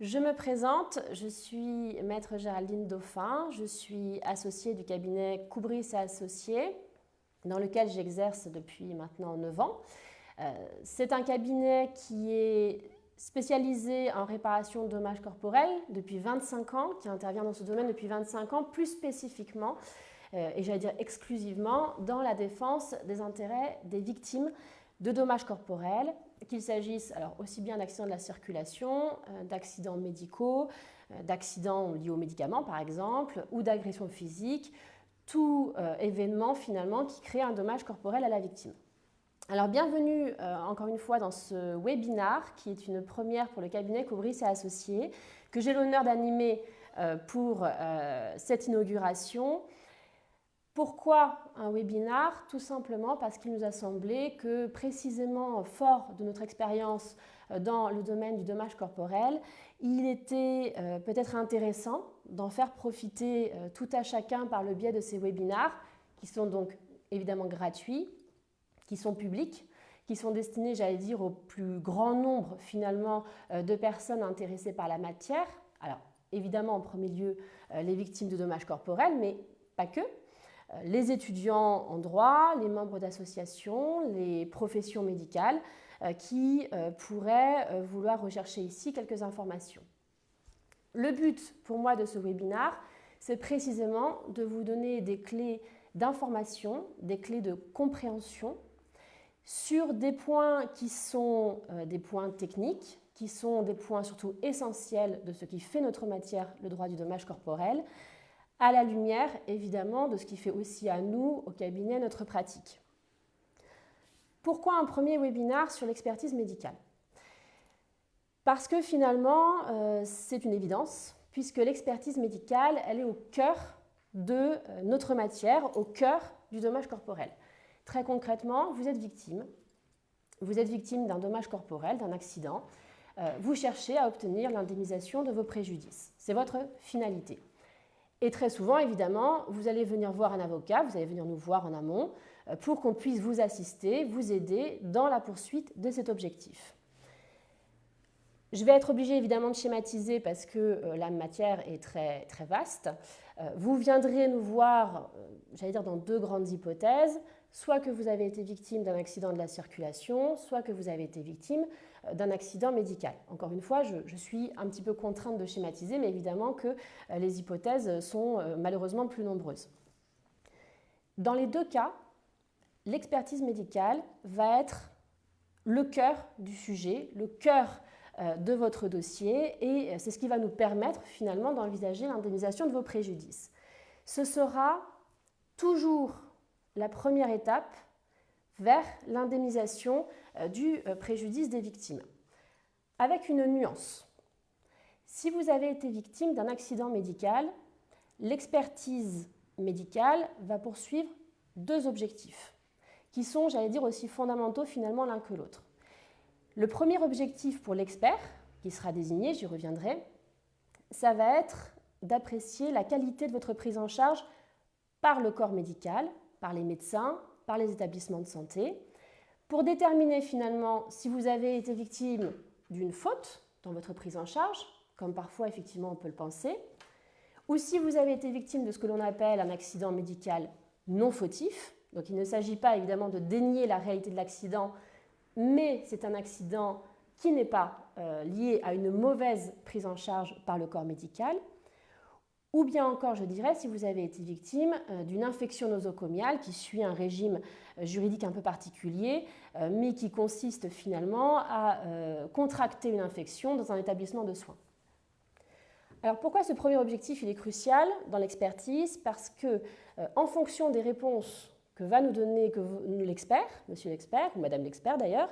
Je me présente, je suis maître Géraldine Dauphin, je suis associée du cabinet Coubris et Associés, dans lequel j'exerce depuis maintenant 9 ans. C'est un cabinet qui est spécialisé en réparation de dommages corporels depuis 25 ans, qui intervient dans ce domaine depuis 25 ans, plus spécifiquement, et j'allais dire exclusivement, dans la défense des intérêts des victimes de dommages corporels, qu'il s'agisse alors aussi bien d'accidents de la circulation, d'accidents médicaux, d'accidents liés aux médicaments par exemple, ou d'agressions physiques, tout événement finalement qui crée un dommage corporel à la victime. Alors bienvenue encore une fois dans ce webinaire qui est une première pour le cabinet Coubris et Associés, que j'ai l'honneur d'animer pour cette inauguration. Pourquoi un webinaire? Tout simplement parce qu'il nous a semblé que précisément fort de notre expérience dans le domaine du dommage corporel, il était peut-être intéressant d'en faire profiter tout à chacun par le biais de ces webinaires qui sont donc évidemment gratuits, qui sont publics, qui sont destinés, j'allais dire, au plus grand nombre finalement de personnes intéressées par la matière. Alors évidemment en premier lieu les victimes de dommages corporels, mais pas que. Les étudiants en droit, les membres d'associations, les professions médicales qui pourraient vouloir rechercher ici quelques informations. Le but pour moi de ce webinaire, c'est précisément de vous donner des clés d'information, des clés de compréhension sur des points qui sont des points techniques, qui sont des points surtout essentiels de ce qui fait notre matière, le droit du dommage corporel, à la lumière, évidemment, de ce qui fait aussi à nous, au cabinet, notre pratique. Pourquoi un premier webinaire sur l'expertise médicale? Parce que finalement, c'est une évidence, puisque l'expertise médicale, elle est au cœur de notre matière, au cœur du dommage corporel. Très concrètement, vous êtes victime d'un dommage corporel, d'un accident. Vous cherchez à obtenir l'indemnisation de vos préjudices. C'est votre finalité. Et très souvent, évidemment, vous allez venir voir un avocat, vous allez venir nous voir en amont pour qu'on puisse vous assister, vous aider dans la poursuite de cet objectif. Je vais être obligée évidemment de schématiser parce que la matière est très, très vaste. Vous viendrez nous voir, j'allais dire, dans deux grandes hypothèses. Soit que vous avez été victime d'un accident de la circulation, soit que vous avez été victime d'un accident médical. Encore une fois, je suis un petit peu contrainte de schématiser, mais évidemment que les hypothèses sont malheureusement plus nombreuses. Dans les deux cas, l'expertise médicale va être le cœur du sujet, le cœur de votre dossier, et c'est ce qui va nous permettre finalement d'envisager l'indemnisation de vos préjudices. Ce sera toujours la première étape vers l'indemnisation du préjudice des victimes. Avec une nuance. Si vous avez été victime d'un accident médical, l'expertise médicale va poursuivre deux objectifs qui sont, j'allais dire, aussi fondamentaux finalement l'un que l'autre. Le premier objectif pour l'expert, qui sera désigné, j'y reviendrai, ça va être d'apprécier la qualité de votre prise en charge par le corps médical, par les médecins, par les établissements de santé, pour déterminer finalement si vous avez été victime d'une faute dans votre prise en charge, comme parfois effectivement on peut le penser, ou si vous avez été victime de ce que l'on appelle un accident médical non fautif. Donc il ne s'agit pas évidemment de dénier la réalité de l'accident, mais c'est un accident qui n'est pas lié à une mauvaise prise en charge par le corps médical. Ou bien encore, je dirais, si vous avez été victime d'une infection nosocomiale qui suit un régime juridique un peu particulier, mais qui consiste finalement à contracter une infection dans un établissement de soins. Alors pourquoi ce premier objectif il est crucial dans l'expertise? Parce que en fonction des réponses que va nous donner l'expert, monsieur l'expert ou madame l'expert d'ailleurs,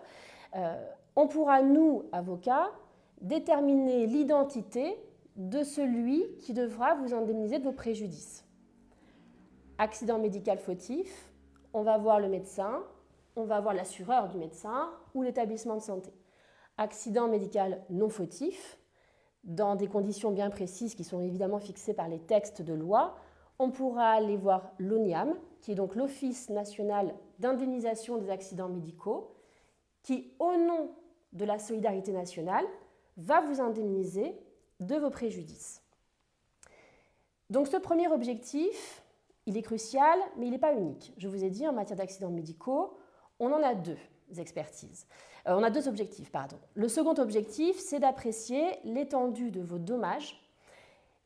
on pourra, nous, avocats, déterminer l'identité de celui qui devra vous indemniser de vos préjudices. Accident médical fautif, on va voir le médecin, on va voir l'assureur du médecin ou l'établissement de santé. Accident médical non fautif, dans des conditions bien précises qui sont évidemment fixées par les textes de loi, on pourra aller voir l'ONIAM, qui est donc l'Office national d'indemnisation des accidents médicaux, qui, au nom de la solidarité nationale, va vous indemniser de vos préjudices. Donc ce premier objectif, il est crucial, mais il n'est pas unique. Je vous ai dit, en matière d'accidents médicaux, on en a deux expertises. On a deux objectifs, pardon. Le second objectif, c'est d'apprécier l'étendue de vos dommages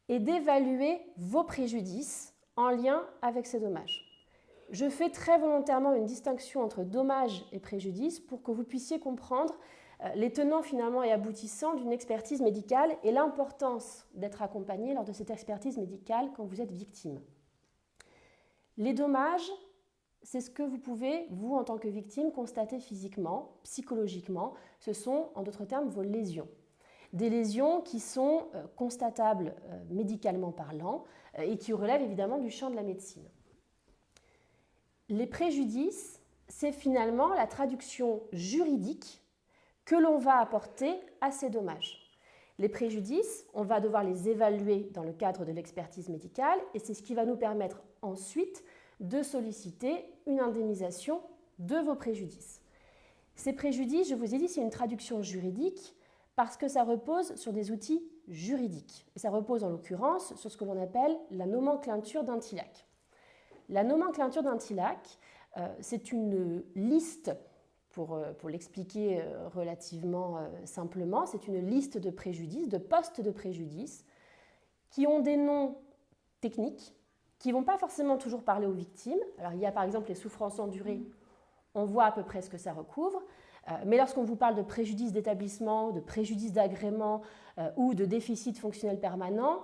et d'évaluer vos préjudices en lien avec ces dommages. Je fais très volontairement une distinction entre dommages et préjudices pour que vous puissiez comprendre les tenants finalement et aboutissants d'une expertise médicale et l'importance d'être accompagné lors de cette expertise médicale quand vous êtes victime. Les dommages, c'est ce que vous pouvez, vous en tant que victime, constater physiquement, psychologiquement. Ce sont, en d'autres termes, vos lésions. Des lésions qui sont constatables médicalement parlant et qui relèvent évidemment du champ de la médecine. Les préjudices, c'est finalement la traduction juridique que l'on va apporter à ces dommages. Les préjudices, on va devoir les évaluer dans le cadre de l'expertise médicale et c'est ce qui va nous permettre ensuite de solliciter une indemnisation de vos préjudices. Ces préjudices, je vous ai dit, c'est une traduction juridique parce que ça repose sur des outils juridiques. Et ça repose en l'occurrence sur ce que l'on appelle la nomenclature d'un TILAC. La nomenclature d'un TILAC, c'est une liste, pour l'expliquer relativement simplement, c'est une liste de préjudices, de postes de préjudices, qui ont des noms techniques, qui ne vont pas forcément toujours parler aux victimes. Alors il y a par exemple les souffrances endurées, on voit à peu près ce que ça recouvre, mais lorsqu'on vous parle de préjudice d'établissement, de préjudice d'agrément ou de déficit fonctionnel permanent,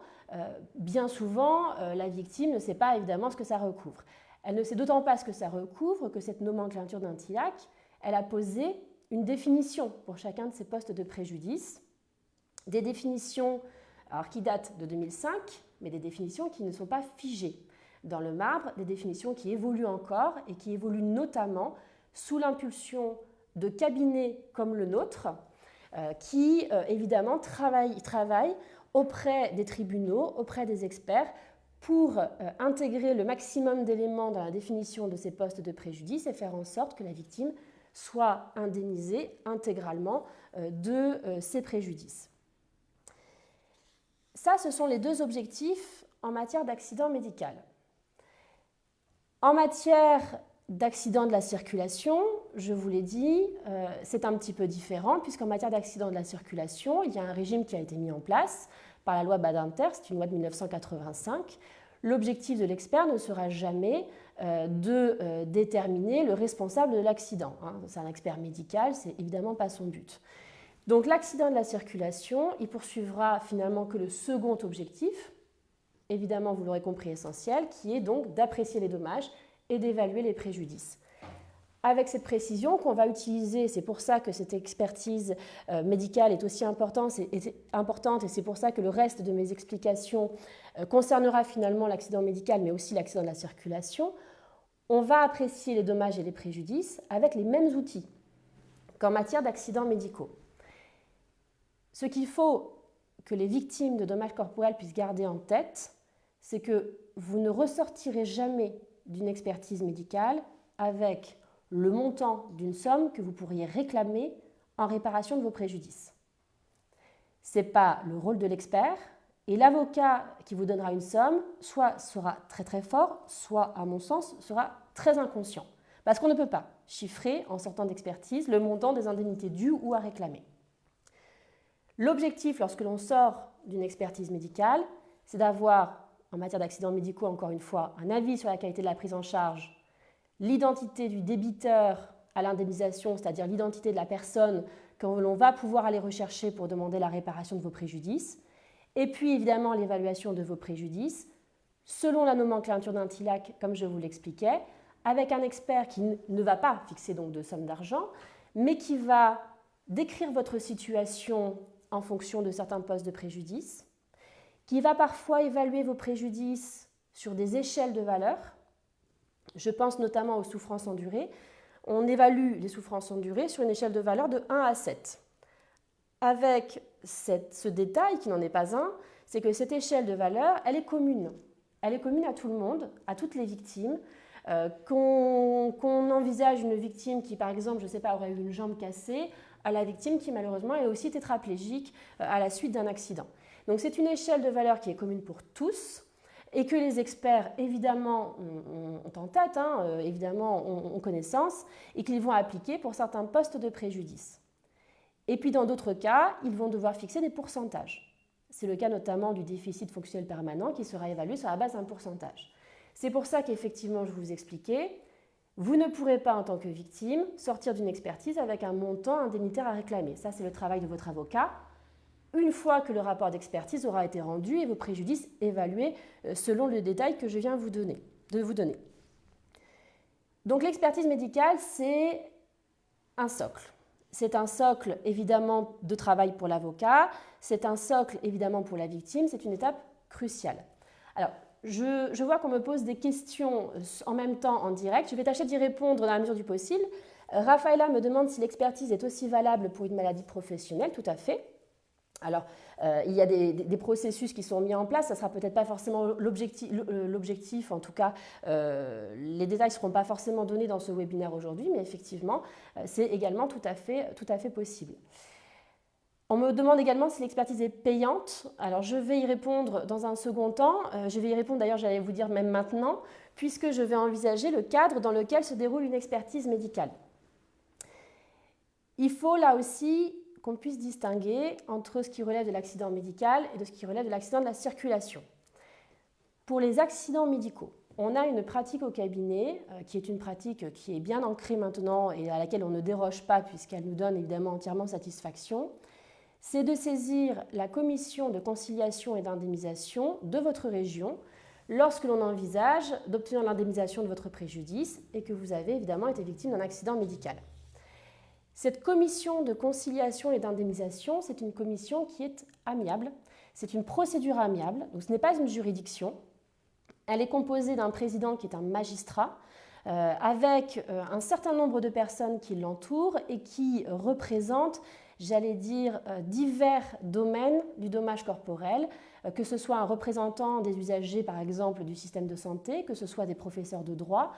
bien souvent la victime ne sait pas évidemment ce que ça recouvre. Elle ne sait d'autant pas ce que ça recouvre que cette nomenclature d'un TILAC, elle a posé une définition pour chacun de ces postes de préjudice, des définitions alors, qui datent de 2005, mais des définitions qui ne sont pas figées dans le marbre, des définitions qui évoluent encore et qui évoluent notamment sous l'impulsion de cabinets comme le nôtre, qui évidemment travaillent auprès des tribunaux, auprès des experts, pour intégrer le maximum d'éléments dans la définition de ces postes de préjudice et faire en sorte que la victime soit indemnisée intégralement de ces préjudices. Ça, ce sont les deux objectifs en matière d'accident médical. En matière d'accident de la circulation, je vous l'ai dit, c'est un petit peu différent puisqu'en matière d'accident de la circulation, il y a un régime qui a été mis en place par la loi Badinter, c'est une loi de 1985. L'objectif de l'expert ne sera jamais de déterminer le responsable de l'accident. C'est un expert médical, c'est évidemment pas son but. Donc l'accident de la circulation, il poursuivra finalement que le second objectif, évidemment vous l'aurez compris essentiel, qui est donc d'apprécier les dommages et d'évaluer les préjudices. Avec cette précision qu'on va utiliser, c'est pour ça que cette expertise médicale est aussi importante et c'est pour ça que le reste de mes explications concernera finalement l'accident médical mais aussi l'accident de la circulation. On va apprécier les dommages et les préjudices avec les mêmes outils qu'en matière d'accidents médicaux. Ce qu'il faut que les victimes de dommages corporels puissent garder en tête, c'est que vous ne ressortirez jamais d'une expertise médicale avec le montant d'une somme que vous pourriez réclamer en réparation de vos préjudices. Ce n'est pas le rôle de l'expert et l'avocat qui vous donnera une somme soit sera très très fort, soit à mon sens sera très inconscient. Parce qu'on ne peut pas chiffrer en sortant d'expertise le montant des indemnités dues ou à réclamer. L'objectif lorsque l'on sort d'une expertise médicale, c'est d'avoir, en matière d'accidents médicaux encore une fois, un avis sur la qualité de la prise en charge, l'identité du débiteur à l'indemnisation, c'est-à-dire l'identité de la personne que l'on va pouvoir aller rechercher pour demander la réparation de vos préjudices, et puis évidemment l'évaluation de vos préjudices, selon la nomenclature d'un TILAC, comme je vous l'expliquais, avec un expert qui ne va pas fixer donc de somme d'argent, mais qui va décrire votre situation en fonction de certains postes de préjudice, qui va parfois évaluer vos préjudices sur des échelles de valeur. Je pense notamment aux souffrances endurées. On évalue les souffrances endurées sur une échelle de valeur de 1 à 7. Avec ce détail, qui n'en est pas un, c'est que cette échelle de valeur, elle est commune. Elle est commune à tout le monde, à toutes les victimes. Qu'on envisage une victime qui, par exemple, je ne sais pas, aurait eu une jambe cassée, à la victime qui, malheureusement, est aussi tétraplégique à la suite d'un accident. Donc c'est une échelle de valeur qui est commune pour tous et que les experts, évidemment, ont en tête, évidemment, ont connaissance et qu'ils vont appliquer pour certains postes de préjudice. Et puis dans d'autres cas, ils vont devoir fixer des pourcentages. C'est le cas notamment du déficit fonctionnel permanent qui sera évalué sur la base d'un pourcentage. C'est pour ça qu'effectivement, je vous expliquais, vous ne pourrez pas en tant que victime sortir d'une expertise avec un montant indemnitaire à réclamer. Ça, c'est le travail de votre avocat. Une fois que le rapport d'expertise aura été rendu et vos préjudices évalués selon le détail que je viens de vous donner. Donc l'expertise médicale, c'est un socle. C'est un socle évidemment de travail pour l'avocat, c'est un socle évidemment pour la victime, c'est une étape cruciale. Alors, je vois qu'on me pose des questions en même temps en direct, je vais tâcher d'y répondre dans la mesure du possible. Rafaela me demande si l'expertise est aussi valable pour une maladie professionnelle, tout à fait. Alors, il y a des processus qui sont mis en place, ça ne sera peut-être pas forcément l'objectif, en tout cas, les détails ne seront pas forcément donnés dans ce webinaire aujourd'hui, mais effectivement, c'est également tout à fait possible. On me demande également si l'expertise est payante. Alors, je vais y répondre dans un second temps. Je vais y répondre, d'ailleurs, j'allais vous dire même maintenant, puisque je vais envisager le cadre dans lequel se déroule une expertise médicale. Il faut là aussi qu'on puisse distinguer entre ce qui relève de l'accident médical et de ce qui relève de l'accident de la circulation. Pour les accidents médicaux, on a une pratique au cabinet qui est une pratique qui est bien ancrée maintenant et à laquelle on ne déroge pas puisqu'elle nous donne évidemment entièrement satisfaction. C'est de saisir la commission de conciliation et d'indemnisation de votre région lorsque l'on envisage d'obtenir l'indemnisation de votre préjudice et que vous avez évidemment été victime d'un accident médical. Cette commission de conciliation et d'indemnisation, c'est une commission qui est amiable, c'est une procédure amiable, donc ce n'est pas une juridiction. Elle est composée d'un président qui est un magistrat, avec un certain nombre de personnes qui l'entourent et qui représentent, j'allais dire, divers domaines du dommage corporel, que ce soit un représentant des usagers, par exemple, du système de santé, que ce soit des professeurs de droit,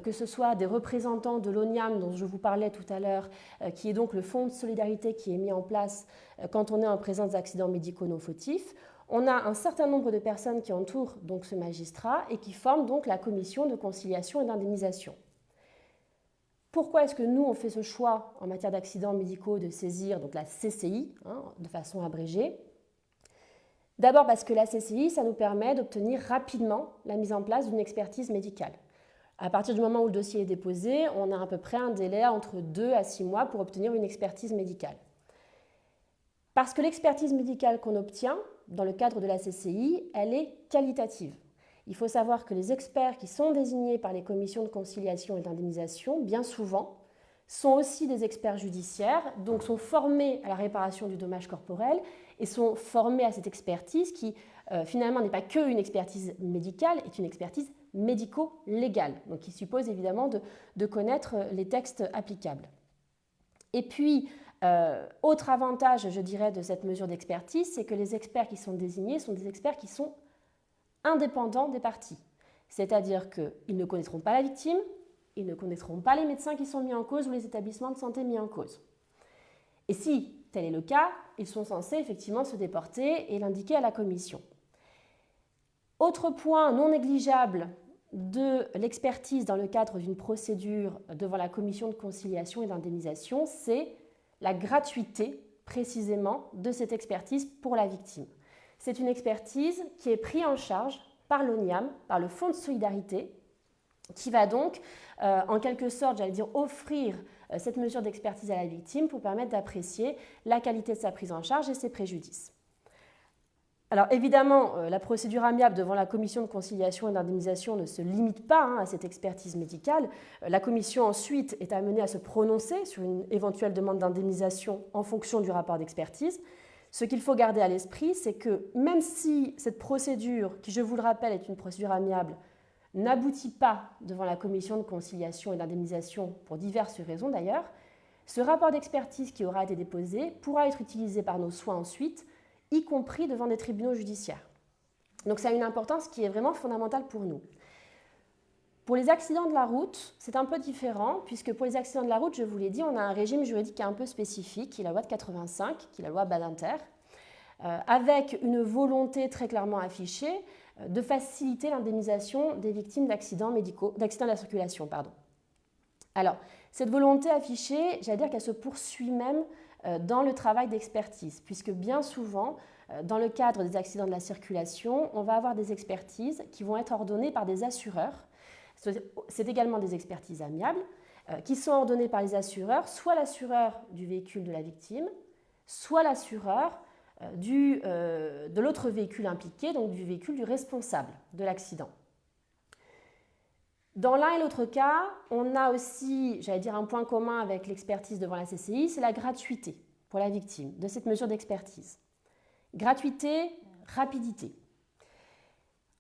que ce soit des représentants de l'ONIAM dont je vous parlais tout à l'heure, qui est donc le fonds de solidarité qui est mis en place quand on est en présence d'accidents médicaux non fautifs. On a un certain nombre de personnes qui entourent donc ce magistrat et qui forment donc la commission de conciliation et d'indemnisation. Pourquoi est-ce que nous, on fait ce choix en matière d'accidents médicaux de saisir donc la CCI, de façon abrégée? D'abord parce que la CCI, ça nous permet d'obtenir rapidement la mise en place d'une expertise médicale. À partir du moment où le dossier est déposé, on a à peu près un délai entre 2 à 6 mois pour obtenir une expertise médicale. Parce que l'expertise médicale qu'on obtient dans le cadre de la CCI, elle est qualitative. Il faut savoir que les experts qui sont désignés par les commissions de conciliation et d'indemnisation, bien souvent, sont aussi des experts judiciaires, donc sont formés à la réparation du dommage corporel et sont formés à cette expertise qui, finalement, n'est pas qu'une expertise médicale, est une expertise médico-légale, donc qui suppose évidemment de connaître les textes applicables. Et puis, autre avantage, je dirais, de cette mesure d'expertise, c'est que les experts qui sont désignés sont des experts qui sont indépendants des parties. C'est-à-dire qu'ils ne connaîtront pas la victime, ils ne connaîtront pas les médecins qui sont mis en cause ou les établissements de santé mis en cause. Et si tel est le cas, ils sont censés effectivement se déporter et l'indiquer à la commission. Autre point non négligeable de l'expertise dans le cadre d'une procédure devant la commission de conciliation et d'indemnisation, c'est la gratuité précisément de cette expertise pour la victime. C'est une expertise qui est prise en charge par l'ONIAM, par le Fonds de solidarité, qui va donc, en quelque sorte, j'allais dire, offrir cette mesure d'expertise à la victime pour permettre d'apprécier la qualité de sa prise en charge et ses préjudices. Alors évidemment, la procédure amiable devant la commission de conciliation et d'indemnisation ne se limite pas à cette expertise médicale. La commission ensuite est amenée à se prononcer sur une éventuelle demande d'indemnisation en fonction du rapport d'expertise. Ce qu'il faut garder à l'esprit, c'est que même si cette procédure, qui je vous le rappelle est une procédure amiable, n'aboutit pas devant la commission de conciliation et d'indemnisation pour diverses raisons d'ailleurs, ce rapport d'expertise qui aura été déposé pourra être utilisé par nos soins ensuite, y compris devant des tribunaux judiciaires. Donc ça a une importance qui est vraiment fondamentale pour nous. Pour les accidents de la route, c'est un peu différent, puisque pour les accidents de la route, je vous l'ai dit, on a un régime juridique qui est un peu spécifique, qui est la loi de 85, qui est la loi Badinter. avec une volonté très clairement affichée de faciliter l'indemnisation des victimes d'accidents de la circulation. Alors, cette volonté affichée, j'allais dire qu'elle se poursuit même dans le travail d'expertise, puisque bien souvent, dans le cadre des accidents de la circulation, on va avoir des expertises qui vont être ordonnées par des assureurs. C'est également des expertises amiables qui sont ordonnées par les assureurs, soit l'assureur du véhicule de la victime, soit l'assureur de l'autre véhicule impliqué, donc du véhicule du responsable de l'accident. Dans l'un et l'autre cas, on a aussi, j'allais dire, un point commun avec l'expertise devant la CCI, c'est la gratuité pour la victime de cette mesure d'expertise. Gratuité, rapidité.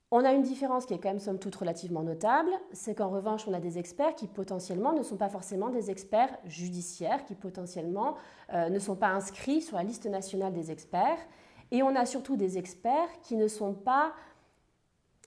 On a une différence qui est quand même somme toute relativement notable, c'est qu'en revanche, on a des experts qui potentiellement ne sont pas forcément des experts judiciaires, qui potentiellement ne sont pas inscrits sur la liste nationale des experts, et on a surtout des experts qui ne sont pas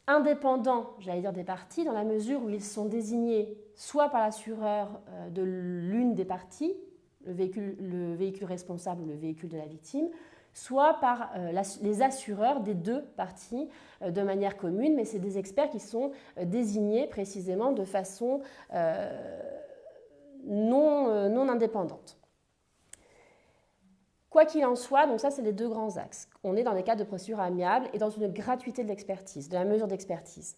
indépendants, j'allais dire, des parties, dans la mesure où ils sont désignés soit par l'assureur de l'une des parties, le véhicule responsable ou le véhicule de la victime, soit par les assureurs des deux parties de manière commune, mais c'est des experts qui sont désignés précisément de façon non indépendante. Quoi qu'il en soit, donc ça c'est les deux grands axes. On est dans des cas de procédure amiable et dans une gratuité de l'expertise, de la mesure d'expertise.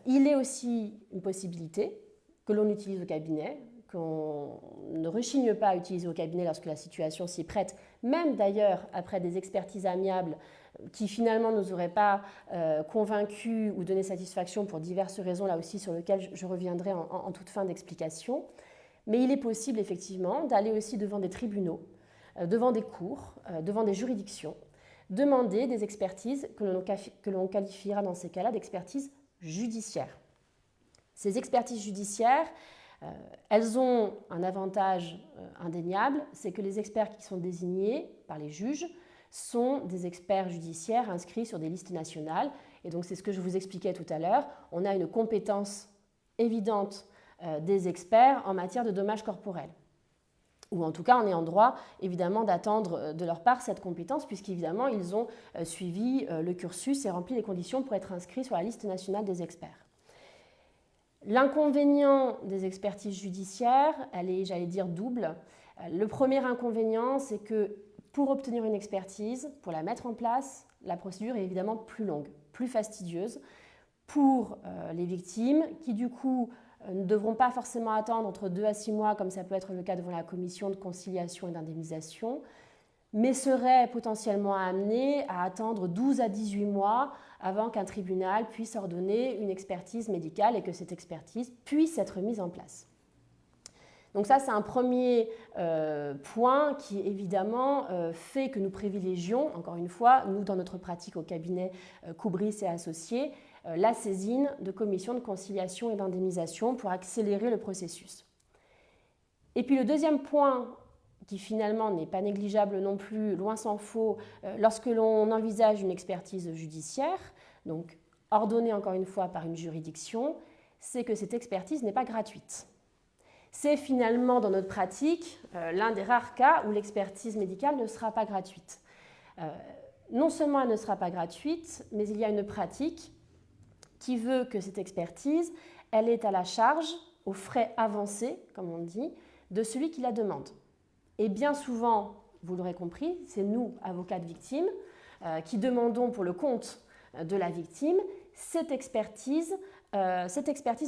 Il est aussi une possibilité que l'on utilise au cabinet, qu'on ne rechigne pas à utiliser au cabinet lorsque la situation s'y prête, même d'ailleurs après des expertises amiables qui finalement ne nous auraient pas convaincus ou donné satisfaction pour diverses raisons, là aussi sur lesquelles je reviendrai en toute fin d'explication. Mais il est possible effectivement d'aller aussi devant des tribunaux, devant des cours, devant des juridictions, demander des expertises que l'on qualifiera dans ces cas-là d'expertises judiciaires. Ces expertises judiciaires, elles ont un avantage indéniable, c'est que les experts qui sont désignés par les juges sont des experts judiciaires inscrits sur des listes nationales. Et donc c'est ce que je vous expliquais tout à l'heure, on a une compétence évidente des experts en matière de dommages corporels. Ou en tout cas, on est en droit, évidemment, d'attendre de leur part cette compétence, puisqu'évidemment, ils ont suivi le cursus et rempli les conditions pour être inscrits sur la liste nationale des experts. L'inconvénient des expertises judiciaires, elle est, j'allais dire, double. Le premier inconvénient, c'est que pour obtenir une expertise, pour la mettre en place, la procédure est évidemment plus longue, plus fastidieuse pour les victimes qui, du coup, ne devront pas forcément attendre entre 2 à 6 mois, comme ça peut être le cas devant la commission de conciliation et d'indemnisation, mais seraient potentiellement amenés à attendre 12 à 18 mois avant qu'un tribunal puisse ordonner une expertise médicale et que cette expertise puisse être mise en place. Donc ça, c'est un premier point qui, évidemment, fait que nous privilégions, encore une fois, nous, dans notre pratique au cabinet Koubris et Associés, la saisine de commissions de conciliation et d'indemnisation pour accélérer le processus. Et puis le deuxième point, qui finalement n'est pas négligeable non plus, loin s'en faut, lorsque l'on envisage une expertise judiciaire, donc ordonnée encore une fois par une juridiction, c'est que cette expertise n'est pas gratuite. C'est finalement dans notre pratique l'un des rares cas où l'expertise médicale ne sera pas gratuite. Non seulement elle ne sera pas gratuite, mais il y a une pratique qui veut que cette expertise, elle est à la charge, aux frais avancés, comme on dit, de celui qui la demande. Et bien souvent, vous l'aurez compris, c'est nous, avocats de victimes, qui demandons pour le compte de la victime cette expertise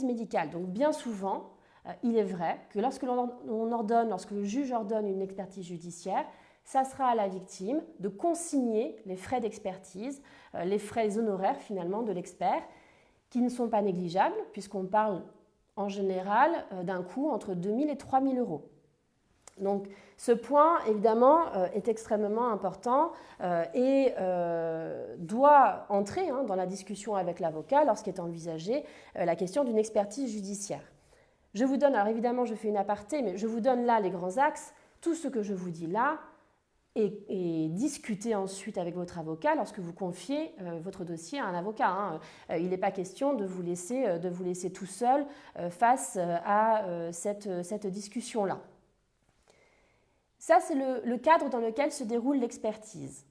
médicale. Donc bien souvent, il est vrai que lorsque le juge ordonne une expertise judiciaire, ça sera à la victime de consigner les frais d'expertise, les honoraires finalement de l'expert, qui ne sont pas négligeables, puisqu'on parle en général d'un coût entre 2 000 et 3 000 euros. Donc ce point, évidemment, est extrêmement important et doit entrer dans la discussion avec l'avocat lorsqu'est envisagée la question d'une expertise judiciaire. Je vous donne, alors évidemment, je fais une aparté, mais je vous donne là les grands axes. Tout ce que je vous dis là est discuté ensuite avec votre avocat lorsque vous confiez votre dossier à un avocat. Il n'est pas question de vous laisser tout seul face à cette discussion-là. Ça, c'est le cadre dans lequel se déroule l'expertise.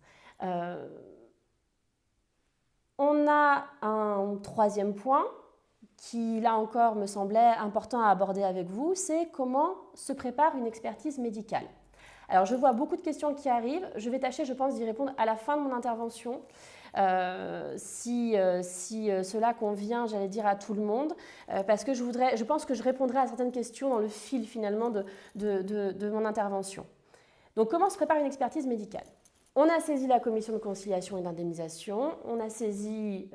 On a un troisième point qui, là encore, me semblait important à aborder avec vous, c'est comment se prépare une expertise médicale. Alors, je vois beaucoup de questions qui arrivent. Je vais tâcher, je pense, d'y répondre à la fin de mon intervention. Si cela convient, j'allais dire, à tout le monde, parce que je pense que je répondrai à certaines questions dans le fil, finalement, de mon intervention. Donc, comment se prépare une expertise médicale ? On a saisi la commission de conciliation et d'indemnisation, on a saisi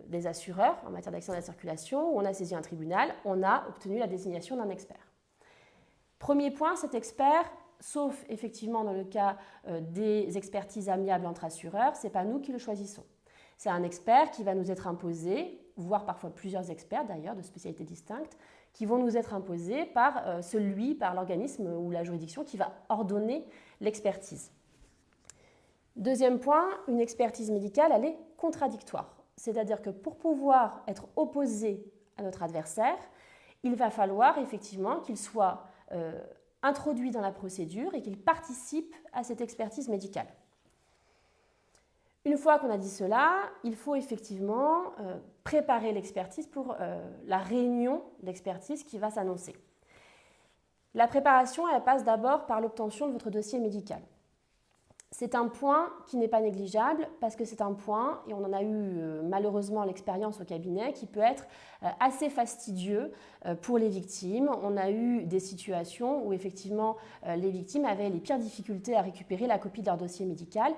des assureurs en matière d'accident de la circulation, on a saisi un tribunal, on a obtenu la désignation d'un expert. Premier point, cet expert, sauf effectivement dans le cas des expertises amiables entre assureurs, ce n'est pas nous qui le choisissons. C'est un expert qui va nous être imposé, voire parfois plusieurs experts d'ailleurs de spécialités distinctes, qui vont nous être imposés par l'organisme ou la juridiction qui va ordonner l'expertise. Deuxième point, une expertise médicale, elle est contradictoire. C'est-à-dire que pour pouvoir être opposé à notre adversaire, il va falloir effectivement qu'il soit introduit dans la procédure et qu'il participe à cette expertise médicale. Une fois qu'on a dit cela, il faut effectivement préparer l'expertise pour la réunion d'expertise qui va s'annoncer. La préparation, elle passe d'abord par l'obtention de votre dossier médical. C'est un point qui n'est pas négligeable parce que c'est un point, et on en a eu malheureusement l'expérience au cabinet, qui peut être assez fastidieux pour les victimes. On a eu des situations où effectivement les victimes avaient les pires difficultés à récupérer la copie de leur dossier médical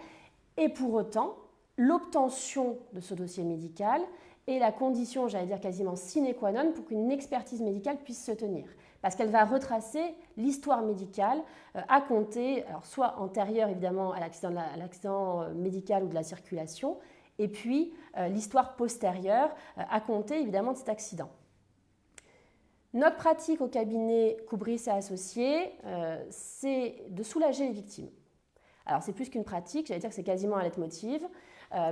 et pour autant, l'obtention de ce dossier médical est la condition, j'allais dire quasiment sine qua non, pour qu'une expertise médicale puisse se tenir. Parce qu'elle va retracer l'histoire médicale à compter, alors soit antérieure évidemment à l'accident médical ou de la circulation, et puis l'histoire postérieure à compter évidemment de cet accident. Notre pratique au cabinet Koubris et Associés, c'est de soulager les victimes. Alors c'est plus qu'une pratique, j'allais dire que c'est quasiment un leitmotiv,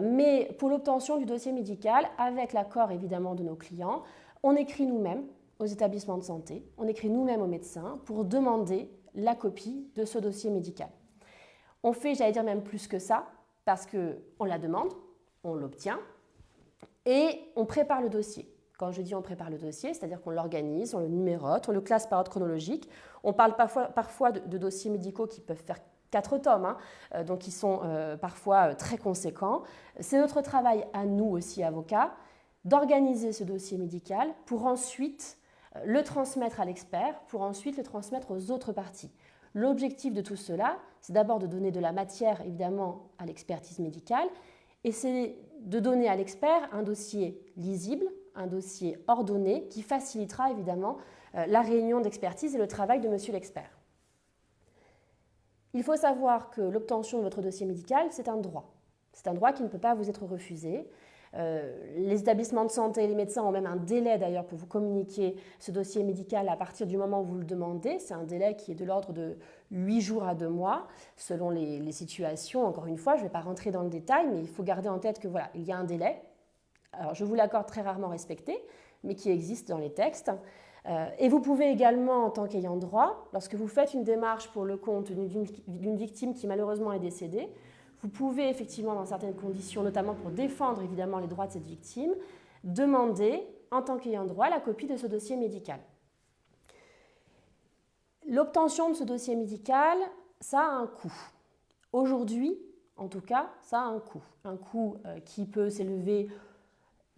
mais pour l'obtention du dossier médical, avec l'accord évidemment de nos clients, on écrit nous-mêmes aux établissements de santé, on écrit nous-mêmes aux médecins pour demander la copie de ce dossier médical. On fait, j'allais dire même plus que ça, parce qu'on la demande, on l'obtient et on prépare le dossier. Quand je dis on prépare le dossier, c'est-à-dire qu'on l'organise, on le numérote, on le classe par ordre chronologique. On parle parfois de dossiers médicaux qui peuvent faire 4 tomes, donc qui sont parfois très conséquents. C'est notre travail à nous aussi, avocats, d'organiser ce dossier médical pour ensuite le transmettre à l'expert, pour ensuite le transmettre aux autres parties. L'objectif de tout cela, c'est d'abord de donner de la matière, évidemment, à l'expertise médicale, et c'est de donner à l'expert un dossier lisible, un dossier ordonné, qui facilitera évidemment la réunion d'expertise et le travail de monsieur l'expert. Il faut savoir que l'obtention de votre dossier médical, c'est un droit. C'est un droit qui ne peut pas vous être refusé. Les établissements de santé et les médecins ont même un délai d'ailleurs pour vous communiquer ce dossier médical à partir du moment où vous le demandez. C'est un délai qui est de l'ordre de 8 jours à 2 mois selon les situations. Encore une fois, je ne vais pas rentrer dans le détail, mais il faut garder en tête que voilà, il y a un délai. Alors, je vous l'accorde très rarement respecté, mais qui existe dans les textes. Et vous pouvez également, en tant qu'ayant droit, lorsque vous faites une démarche pour le compte d'une victime qui malheureusement est décédée, vous pouvez effectivement, dans certaines conditions, notamment pour défendre évidemment les droits de cette victime, demander, en tant qu'ayant droit, la copie de ce dossier médical. L'obtention de ce dossier médical, ça a un coût. Aujourd'hui, en tout cas, ça a un coût. Un coût qui peut s'élever.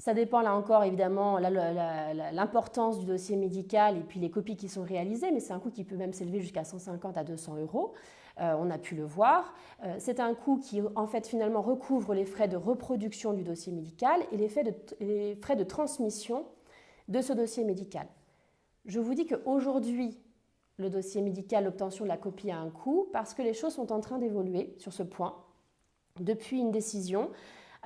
Ça dépend là encore évidemment l'importance du dossier médical et puis les copies qui sont réalisées, mais c'est un coût qui peut même s'élever jusqu'à 150 à 200 €. On a pu le voir. C'est un coût qui en fait finalement recouvre les frais de reproduction du dossier médical et les frais de transmission de ce dossier médical. Je vous dis qu'aujourd'hui, le dossier médical, l'obtention de la copie a un coût parce que les choses sont en train d'évoluer sur ce point depuis une décision.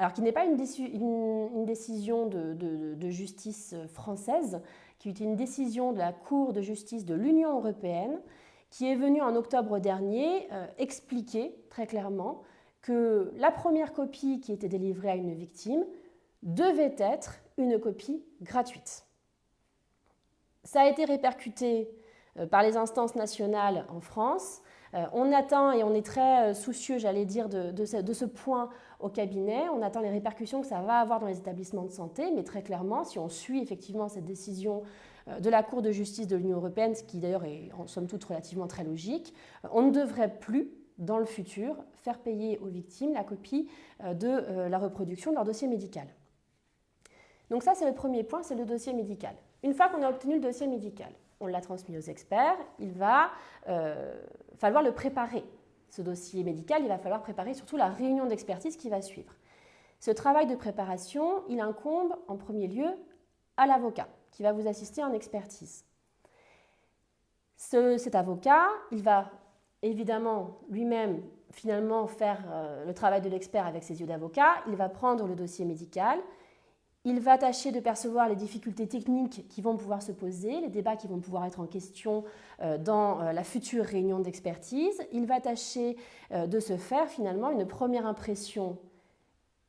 Alors qui n'est pas une décision de justice française, qui est une décision de la Cour de justice de l'Union européenne, qui est venue en octobre dernier expliquer très clairement que la première copie qui était délivrée à une victime devait être une copie gratuite. Ça a été répercuté par les instances nationales en France, On attend et on est très soucieux, j'allais dire, de ce point au cabinet. On attend les répercussions que ça va avoir dans les établissements de santé, mais très clairement, si on suit effectivement cette décision de la Cour de justice de l'Union européenne, ce qui d'ailleurs est en somme toute relativement très logique, on ne devrait plus, dans le futur, faire payer aux victimes la copie de la reproduction de leur dossier médical. Donc ça, c'est le premier point, c'est le dossier médical. Une fois qu'on a obtenu le dossier médical, on l'a transmis aux experts, il va falloir le préparer. Ce dossier médical, il va falloir préparer surtout la réunion d'expertise qui va suivre. Ce travail de préparation, il incombe en premier lieu à l'avocat qui va vous assister en expertise. Cet avocat, il va évidemment lui-même finalement faire le travail de l'expert avec ses yeux d'avocat, il va prendre le dossier médical, il va tâcher de percevoir les difficultés techniques qui vont pouvoir se poser, les débats qui vont pouvoir être en question dans la future réunion d'expertise. Il va tâcher de se faire finalement une première impression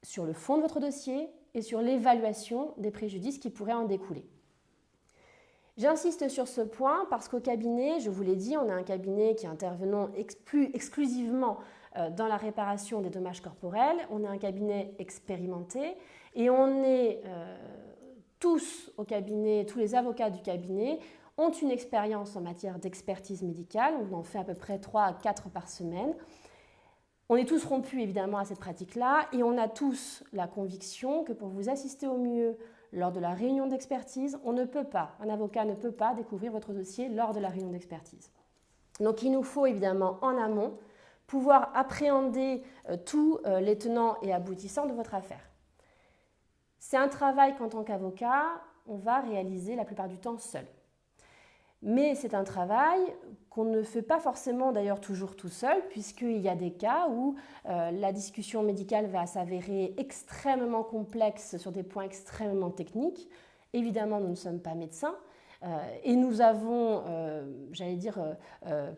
sur le fond de votre dossier et sur l'évaluation des préjudices qui pourraient en découler. J'insiste sur ce point parce qu'au cabinet, je vous l'ai dit, on a un cabinet qui intervenant plus exclusivement dans la réparation des dommages corporels. On a un cabinet expérimenté et on est tous au cabinet, tous les avocats du cabinet ont une expérience en matière d'expertise médicale. On en fait à peu près 3 à 4 par semaine. On est tous rompus évidemment à cette pratique-là et on a tous la conviction que pour vous assister au mieux lors de la réunion d'expertise, un avocat ne peut pas découvrir votre dossier lors de la réunion d'expertise. Donc il nous faut évidemment en amont pouvoir appréhender tous les tenants et aboutissants de votre affaire. C'est un travail qu'en tant qu'avocat, on va réaliser la plupart du temps seul. Mais c'est un travail qu'on ne fait pas forcément d'ailleurs toujours tout seul, puisqu'il y a des cas où la discussion médicale va s'avérer extrêmement complexe sur des points extrêmement techniques. Évidemment, nous ne sommes pas médecins et nous avons,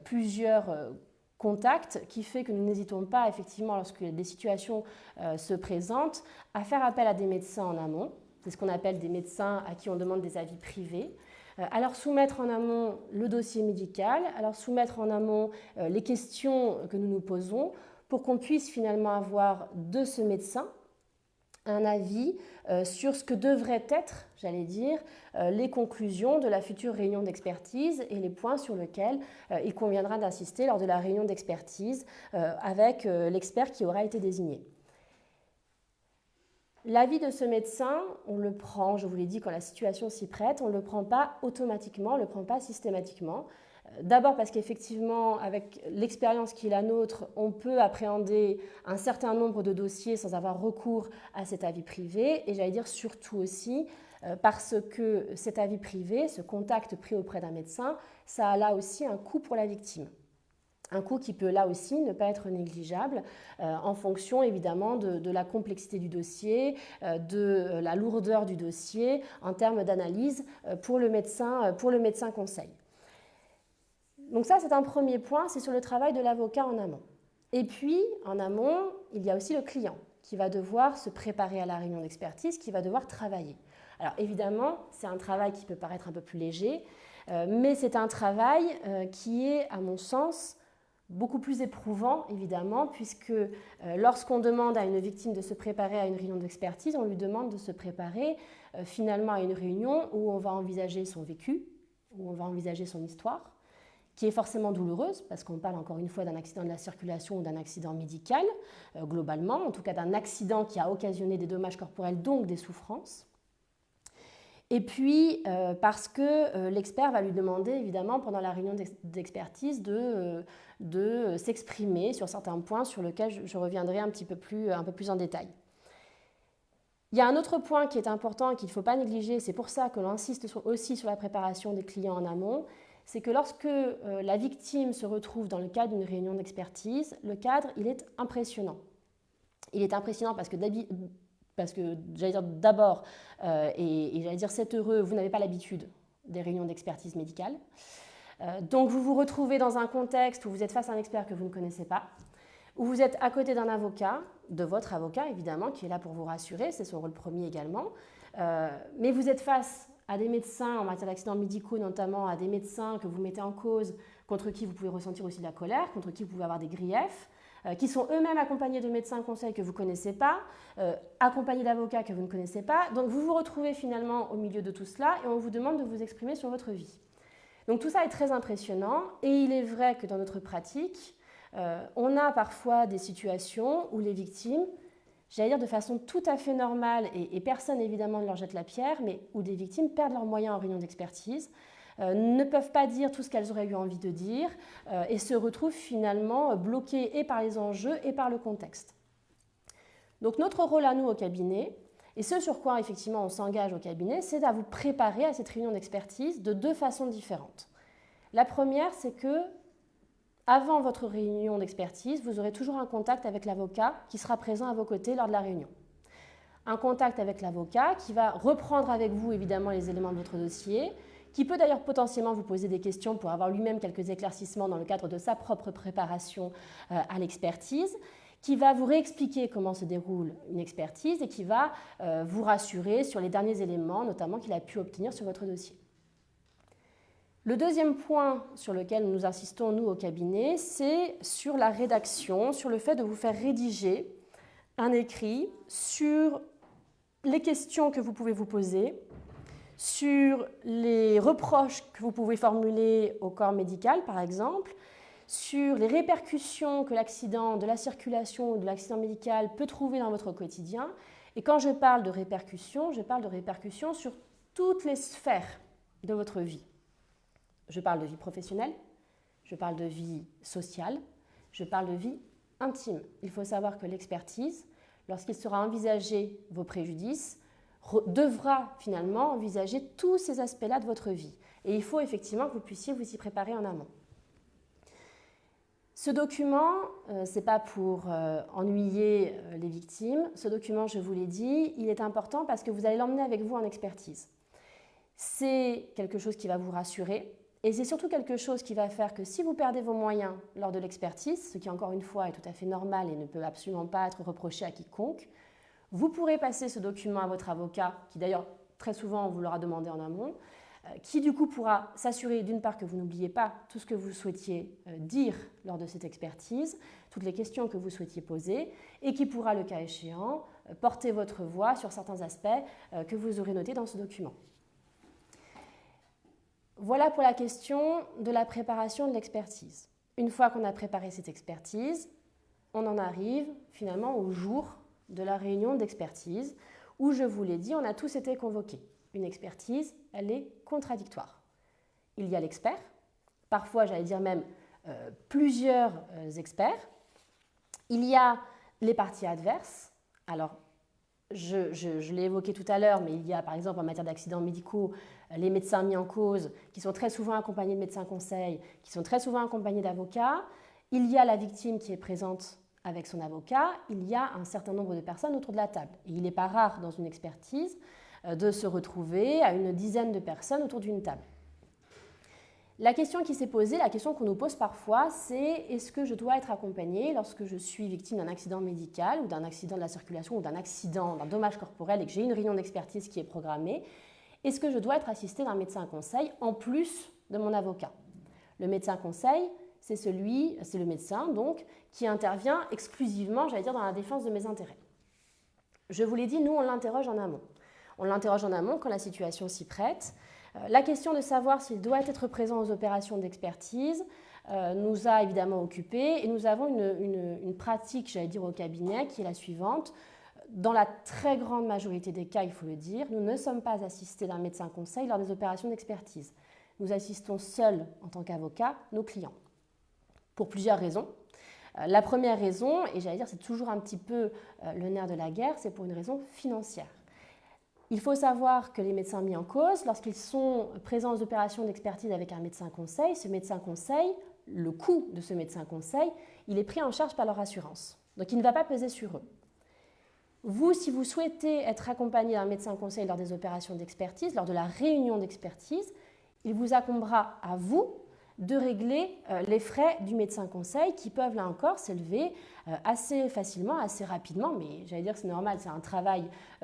plusieurs contacts qui fait que nous n'hésitons pas, effectivement, lorsque des situations se présentent, à faire appel à des médecins en amont. C'est ce qu'on appelle des médecins à qui on demande des avis privés. À leur soumettre en amont le dossier médical, à leur soumettre en amont les questions que nous nous posons pour qu'on puisse finalement avoir de ce médecin un avis sur ce que devraient être, les conclusions de la future réunion d'expertise et les points sur lesquels il conviendra d'insister lors de la réunion d'expertise avec l'expert qui aura été désigné. L'avis de ce médecin, on le prend, je vous l'ai dit, quand la situation s'y prête, on ne le prend pas automatiquement, on ne le prend pas systématiquement. D'abord parce qu'effectivement, avec l'expérience qui est la nôtre, on peut appréhender un certain nombre de dossiers sans avoir recours à cet avis privé. Et surtout aussi parce que cet avis privé, ce contact pris auprès d'un médecin, ça a là aussi un coût pour la victime. Un coût qui peut là aussi ne pas être négligeable en fonction évidemment de la complexité du dossier, de la lourdeur du dossier en termes d'analyse pour le médecin conseil. Donc ça, c'est un premier point, c'est sur le travail de l'avocat en amont. Et puis, en amont, il y a aussi le client qui va devoir se préparer à la réunion d'expertise, qui va devoir travailler. Alors évidemment, c'est un travail qui peut paraître un peu plus léger, mais c'est un travail qui est, à mon sens, beaucoup plus éprouvant, évidemment, puisque lorsqu'on demande à une victime de se préparer à une réunion d'expertise, on lui demande de se préparer finalement à une réunion où on va envisager son vécu, où on va envisager son histoire, qui est forcément douloureuse, parce qu'on parle encore une fois d'un accident de la circulation ou d'un accident médical, globalement, en tout cas d'un accident qui a occasionné des dommages corporels, donc des souffrances. Et puis, parce que l'expert va lui demander, évidemment, pendant la réunion d'expertise, de s'exprimer sur certains points sur lesquels je reviendrai un peu plus en détail. Il y a un autre point qui est important et qu'il ne faut pas négliger, c'est pour ça que l'on insiste aussi sur la préparation des clients en amont, c'est que lorsque la victime se retrouve dans le cadre d'une réunion d'expertise, le cadre, il est impressionnant. Il est impressionnant parce que d'abord, c'est heureux, vous n'avez pas l'habitude des réunions d'expertise médicale. Donc vous vous retrouvez dans un contexte où vous êtes face à un expert que vous ne connaissez pas, où vous êtes à côté d'un avocat, de votre avocat évidemment, qui est là pour vous rassurer, c'est son rôle premier également, mais vous êtes face à des médecins en matière d'accidents médicaux, notamment à des médecins que vous mettez en cause, contre qui vous pouvez ressentir aussi de la colère, contre qui vous pouvez avoir des griefs, qui sont eux-mêmes accompagnés de médecins conseils que vous ne connaissez pas, accompagnés d'avocats que vous ne connaissez pas. Donc vous vous retrouvez finalement au milieu de tout cela et on vous demande de vous exprimer sur votre vie. Donc tout ça est très impressionnant et il est vrai que dans notre pratique, on a parfois des situations où les victimes, j'allais dire de façon tout à fait normale, et personne évidemment ne leur jette la pierre, mais où des victimes perdent leurs moyens en réunion d'expertise, ne peuvent pas dire tout ce qu'elles auraient eu envie de dire et se retrouvent finalement bloquées et par les enjeux et par le contexte. Donc notre rôle à nous au cabinet, et ce sur quoi effectivement on s'engage au cabinet, c'est à vous préparer à cette réunion d'expertise de deux façons différentes. La première, c'est que avant votre réunion d'expertise, vous aurez toujours un contact avec l'avocat qui sera présent à vos côtés lors de la réunion. Un contact avec l'avocat qui va reprendre avec vous évidemment les éléments de votre dossier, qui peut d'ailleurs potentiellement vous poser des questions pour avoir lui-même quelques éclaircissements dans le cadre de sa propre préparation à l'expertise, qui va vous réexpliquer comment se déroule une expertise et qui va vous rassurer sur les derniers éléments, notamment qu'il a pu obtenir sur votre dossier. Le deuxième point sur lequel nous insistons, nous, au cabinet, c'est sur la rédaction, sur le fait de vous faire rédiger un écrit sur les questions que vous pouvez vous poser, sur les reproches que vous pouvez formuler au corps médical, par exemple, sur les répercussions que l'accident de la circulation ou de l'accident médical peut trouver dans votre quotidien. Et quand je parle de répercussions, je parle de répercussions sur toutes les sphères de votre vie. Je parle de vie professionnelle, je parle de vie sociale, je parle de vie intime. Il faut savoir que l'expertise, lorsqu'il sera envisagé vos préjudices, devra finalement envisager tous ces aspects-là de votre vie. Et il faut effectivement que vous puissiez vous y préparer en amont. Ce document, ce n'est pas pour ennuyer les victimes. Ce document, je vous l'ai dit, il est important parce que vous allez l'emmener avec vous en expertise. C'est quelque chose qui va vous rassurer. Et c'est surtout quelque chose qui va faire que si vous perdez vos moyens lors de l'expertise, ce qui encore une fois est tout à fait normal et ne peut absolument pas être reproché à quiconque, vous pourrez passer ce document à votre avocat, qui d'ailleurs très souvent on vous l'aura demandé en amont, qui du coup pourra s'assurer d'une part que vous n'oubliez pas tout ce que vous souhaitiez dire lors de cette expertise, toutes les questions que vous souhaitiez poser, et qui pourra, le cas échéant, porter votre voix sur certains aspects que vous aurez notés dans ce document. Voilà pour la question de la préparation de l'expertise. Une fois qu'on a préparé cette expertise, on en arrive finalement au jour de la réunion d'expertise où, je vous l'ai dit, on a tous été convoqués. Une expertise, elle est contradictoire. Il y a l'expert, parfois j'allais dire même plusieurs experts. Il y a les parties adverses. Alors, je l'ai évoqué tout à l'heure, mais il y a par exemple en matière d'accidents médicaux les médecins mis en cause qui sont très souvent accompagnés de médecins conseils, qui sont très souvent accompagnés d'avocats. Il y a la victime qui est présente avec son avocat. Il y a un certain nombre de personnes autour de la table. Et il n'est pas rare dans une expertise de se retrouver à une dizaine de personnes autour d'une table. La question qui s'est posée, la question qu'on nous pose parfois, c'est est-ce que je dois être accompagnée lorsque je suis victime d'un accident médical ou d'un accident de la circulation ou d'un accident, d'un dommage corporel et que j'ai une réunion d'expertise qui est programmée, est-ce que je dois être assistée d'un médecin conseil en plus de mon avocat? Le médecin conseil, c'est le médecin donc qui intervient exclusivement, j'allais dire, dans la défense de mes intérêts. Je vous l'ai dit, nous on l'interroge en amont. On l'interroge en amont quand la situation s'y prête. La question de savoir s'il doit être présent aux opérations d'expertise nous a évidemment occupés et nous avons une pratique, j'allais dire, au cabinet qui est la suivante. Dans la très grande majorité des cas, il faut le dire, nous ne sommes pas assistés d'un médecin conseil lors des opérations d'expertise. Nous assistons seuls, en tant qu'avocats, nos clients. Pour plusieurs raisons. La première raison, et j'allais dire c'est toujours un petit peu le nerf de la guerre, c'est pour une raison financière. Il faut savoir que les médecins mis en cause, lorsqu'ils sont présents aux opérations d'expertise avec un médecin conseil, ce médecin conseil, le coût de ce médecin conseil, il est pris en charge par leur assurance. Donc il ne va pas peser sur eux. Vous, si vous souhaitez être accompagné d'un médecin conseil lors des opérations d'expertise, lors de la réunion d'expertise, il vous incombera à vous de régler les frais du médecin conseil qui peuvent là encore s'élever assez facilement, assez rapidement, mais j'allais dire que c'est normal, c'est un travail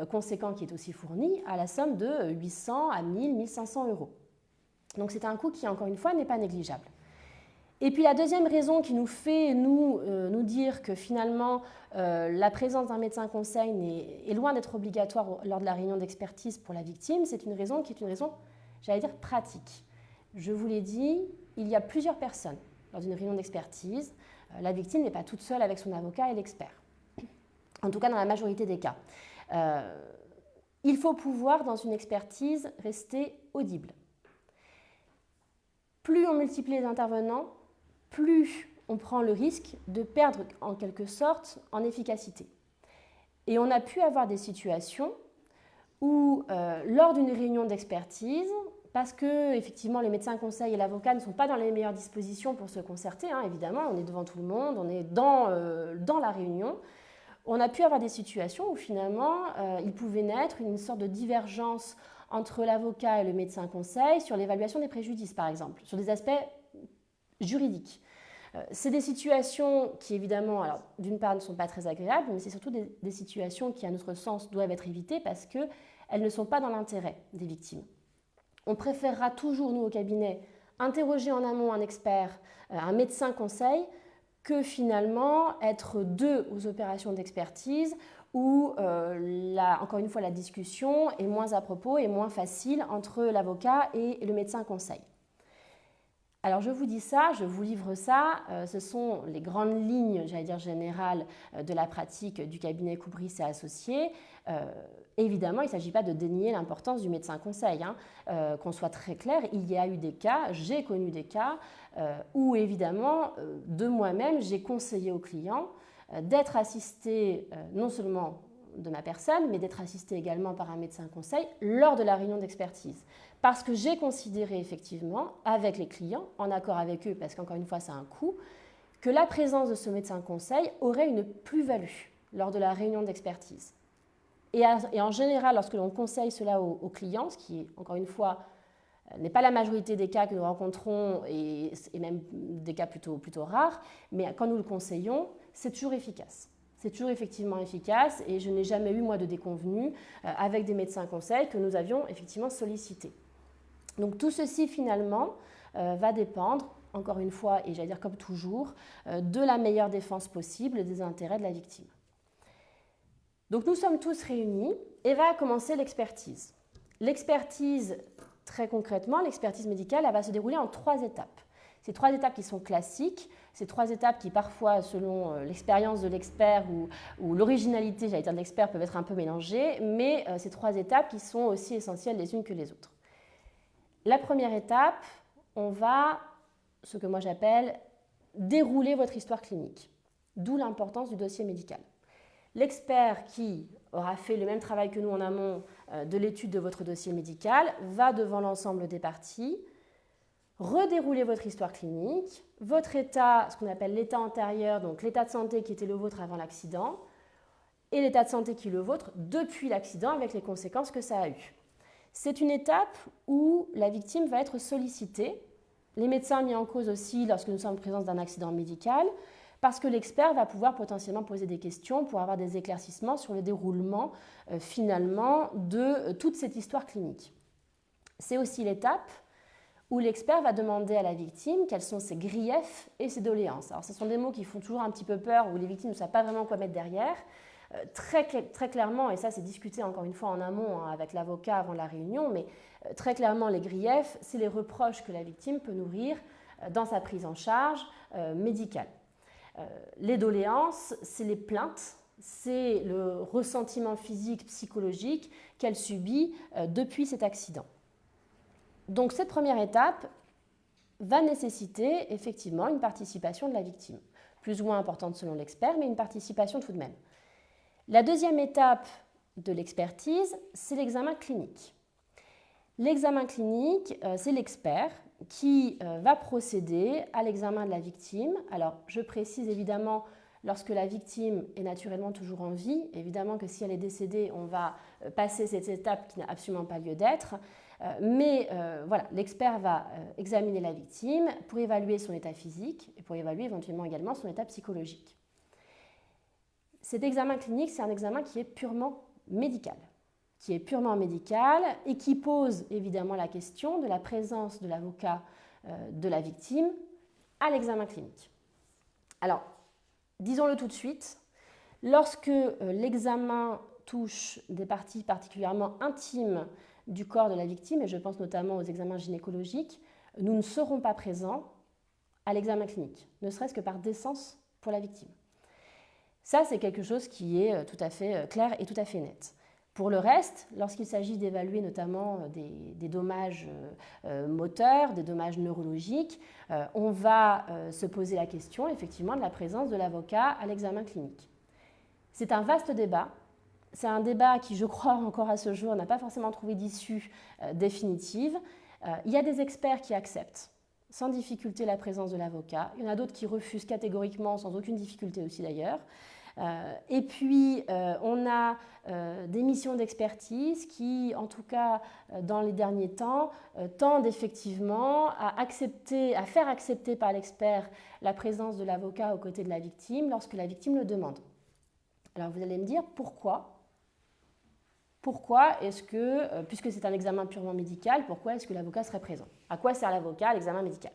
conséquent qui est aussi fourni, à la somme de 800 à 1000, 1500 euros. Donc c'est un coût qui, encore une fois, n'est pas négligeable. Et puis la deuxième raison qui nous fait nous dire que finalement la présence d'un médecin conseil est loin d'être obligatoire lors de la réunion d'expertise pour la victime, c'est une raison qui est une raison, j'allais dire, pratique. Je vous l'ai dit, il y a plusieurs personnes lors d'une réunion d'expertise. La victime n'est pas toute seule avec son avocat et l'expert. En tout cas, dans la majorité des cas. Il faut pouvoir, dans une expertise, rester audible. Plus on multiplie les intervenants, plus on prend le risque de perdre en quelque sorte en efficacité. Et on a pu avoir des situations où, lors d'une réunion d'expertise, parce que effectivement les médecins conseils et l'avocat ne sont pas dans les meilleures dispositions pour se concerter, évidemment, on est devant tout le monde, on est dans la réunion, on a pu avoir des situations où finalement il pouvait naître une sorte de divergence entre l'avocat et le médecin conseil sur l'évaluation des préjudices, par exemple, sur des aspects juridiques. C'est des situations qui, évidemment, alors d'une part ne sont pas très agréables, mais c'est surtout des situations qui, à notre sens, doivent être évitées parce qu'elles ne sont pas dans l'intérêt des victimes. On préférera toujours, nous, au cabinet, interroger en amont un expert, un médecin conseil, que finalement être deux aux opérations d'expertise où, encore une fois, la discussion est moins à propos et moins facile entre l'avocat et le médecin conseil. Alors je vous dis ça, je vous livre ça, ce sont les grandes lignes, j'allais dire générales, de la pratique du cabinet Koubris et Associés. Évidemment, il ne s'agit pas de dénier l'importance du médecin conseil, qu'on soit très clair, il y a eu des cas, j'ai connu des cas où évidemment, de moi-même, j'ai conseillé aux clients d'être assisté non seulement de ma personne, mais d'être assisté également par un médecin conseil lors de la réunion d'expertise. Parce que j'ai considéré effectivement, avec les clients, en accord avec eux, parce qu'encore une fois, ça a un coût, que la présence de ce médecin conseil aurait une plus-value lors de la réunion d'expertise. Et en général, lorsque l'on conseille cela aux clients, ce qui, encore une fois, n'est pas la majorité des cas que nous rencontrons, et même des cas plutôt rares, mais quand nous le conseillons, c'est toujours efficace. C'est toujours effectivement efficace et je n'ai jamais eu, moi, de déconvenus avec des médecins conseils que nous avions effectivement sollicités. Donc tout ceci, finalement, va dépendre, encore une fois, et j'allais dire comme toujours, de la meilleure défense possible des intérêts de la victime. Donc nous sommes tous réunis et va commencer l'expertise. L'expertise, très concrètement, l'expertise médicale, elle va se dérouler en 3 étapes. Ces 3 étapes qui sont classiques, ces 3 étapes qui parfois, selon l'expérience de l'expert ou l'originalité, j'allais dire de l'expert, peuvent être un peu mélangées, mais ces 3 étapes qui sont aussi essentielles les unes que les autres. La première étape, on va, ce que moi j'appelle, dérouler votre histoire clinique, d'où l'importance du dossier médical. L'expert qui aura fait le même travail que nous en amont de l'étude de votre dossier médical va devant l'ensemble des parties redérouler votre histoire clinique, votre état, ce qu'on appelle l'état antérieur, donc l'état de santé qui était le vôtre avant l'accident, et l'état de santé qui est le vôtre depuis l'accident avec les conséquences que ça a eu. C'est une étape où la victime va être sollicitée, les médecins mis en cause aussi lorsque nous sommes en présence d'un accident médical, parce que l'expert va pouvoir potentiellement poser des questions pour avoir des éclaircissements sur le déroulement finalement de toute cette histoire clinique. C'est aussi l'étape où l'expert va demander à la victime quels sont ses griefs et ses doléances. Alors ce sont des mots qui font toujours un petit peu peur, où les victimes ne savent pas vraiment quoi mettre derrière. Très clairement, et ça c'est discuté encore une fois en amont avec l'avocat avant la réunion, mais très clairement les griefs, c'est les reproches que la victime peut nourrir dans sa prise en charge médicale. Les doléances, c'est les plaintes, c'est le ressentiment physique, psychologique qu'elle subit depuis cet accident. Donc cette première étape va nécessiter effectivement une participation de la victime, plus ou moins importante selon l'expert, mais une participation tout de même. La deuxième étape de l'expertise, c'est l'examen clinique. L'examen clinique, c'est l'expert qui va procéder à l'examen de la victime. Alors je précise évidemment, lorsque la victime est naturellement toujours en vie. Évidemment que si elle est décédée, on va passer cette étape qui n'a absolument pas lieu d'être. Mais voilà, l'expert va examiner la victime pour évaluer son état physique et pour évaluer éventuellement également son état psychologique. Cet examen clinique, c'est un examen qui est purement médical. Et qui pose évidemment la question de la présence de l'avocat de la victime à l'examen clinique. Alors, disons-le tout de suite, lorsque l'examen touche des parties particulièrement intimes du corps de la victime, et je pense notamment aux examens gynécologiques, nous ne serons pas présents à l'examen clinique, ne serait-ce que par décence pour la victime. Ça, c'est quelque chose qui est tout à fait clair et tout à fait net. Pour le reste, lorsqu'il s'agit d'évaluer notamment des dommages moteurs, des dommages neurologiques, on va se poser la question effectivement de la présence de l'avocat à l'examen clinique. C'est un vaste débat. C'est un débat qui, je crois, encore à ce jour, n'a pas forcément trouvé d'issue définitive. Il y a des experts qui acceptent sans difficulté la présence de l'avocat. Il y en a d'autres qui refusent catégoriquement, sans aucune difficulté aussi d'ailleurs. Et puis, on a des missions d'expertise qui, en tout cas dans les derniers temps, tendent effectivement à faire accepter par l'expert la présence de l'avocat aux côtés de la victime lorsque la victime le demande. Alors vous allez me dire pourquoi est-ce que, puisque c'est un examen purement médical, pourquoi est-ce que l'avocat serait présent? À quoi sert l'avocat à l'examen médical?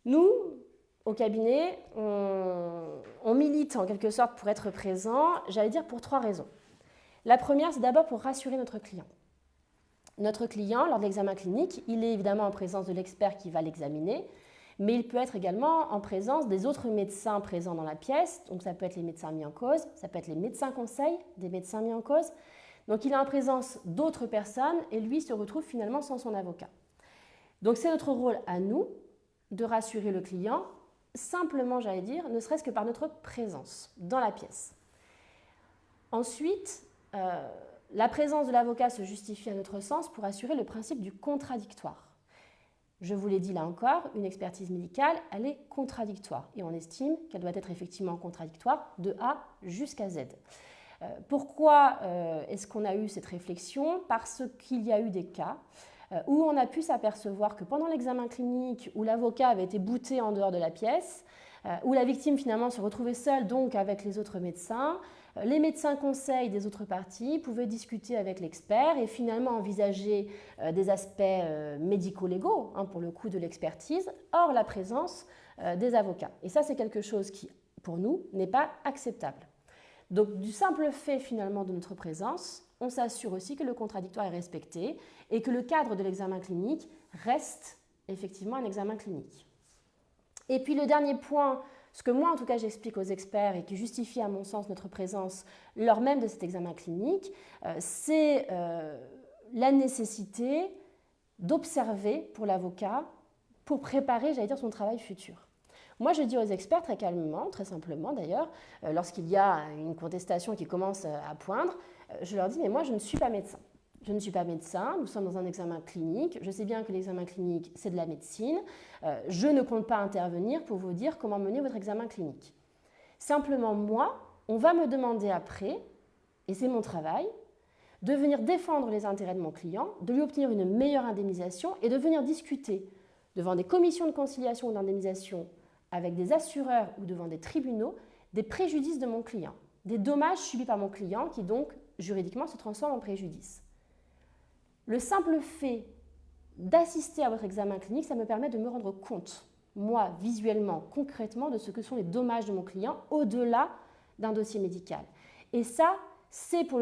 Nous, au cabinet, on milite en quelque sorte pour être présent, j'allais dire pour 3 raisons. La première, c'est d'abord pour rassurer notre client. Notre client, lors de l'examen clinique, il est évidemment en présence de l'expert qui va l'examiner, mais il peut être également en présence des autres médecins présents dans la pièce. Donc ça peut être les médecins mis en cause, ça peut être les médecins conseils des médecins mis en cause. Donc il est en présence d'autres personnes et lui se retrouve finalement sans son avocat. Donc c'est notre rôle à nous de rassurer le client, simplement j'allais dire, ne serait-ce que par notre présence dans la pièce. Ensuite, la présence de l'avocat se justifie à notre sens pour assurer le principe du contradictoire. Je vous l'ai dit là encore, une expertise médicale, elle est contradictoire et on estime qu'elle doit être effectivement contradictoire de A jusqu'à Z. Pourquoi est-ce qu'on a eu cette réflexion? Parce qu'il y a eu des cas où on a pu s'apercevoir que pendant l'examen clinique, où l'avocat avait été bouté en dehors de la pièce, où la victime finalement se retrouvait seule donc avec les autres médecins, les médecins conseils des autres parties pouvaient discuter avec l'expert et finalement envisager des aspects médico-légaux, pour le coup de l'expertise, hors la présence des avocats. Et ça, c'est quelque chose qui, pour nous, n'est pas acceptable. Donc, du simple fait finalement de notre présence, on s'assure aussi que le contradictoire est respecté et que le cadre de l'examen clinique reste effectivement un examen clinique. Et puis le dernier point, ce que moi en tout cas j'explique aux experts et qui justifie à mon sens notre présence lors même de cet examen clinique, c'est la nécessité d'observer pour l'avocat pour préparer, j'allais dire, son travail futur. Moi, je dis aux experts très calmement, très simplement d'ailleurs, lorsqu'il y a une contestation qui commence à poindre, je leur dis, mais moi, je ne suis pas médecin. Je ne suis pas médecin, nous sommes dans un examen clinique, je sais bien que l'examen clinique, c'est de la médecine, je ne compte pas intervenir pour vous dire comment mener votre examen clinique. Simplement, moi, on va me demander après, et c'est mon travail, de venir défendre les intérêts de mon client, de lui obtenir une meilleure indemnisation et de venir discuter devant des commissions de conciliation ou d'indemnisation avec des assureurs ou devant des tribunaux des préjudices de mon client, des dommages subis par mon client qui donc juridiquement se transforment en préjudice. Le simple fait d'assister à votre examen clinique, ça me permet de me rendre compte, moi, visuellement, concrètement, de ce que sont les dommages de mon client au-delà d'un dossier médical. Et ça, c'est pour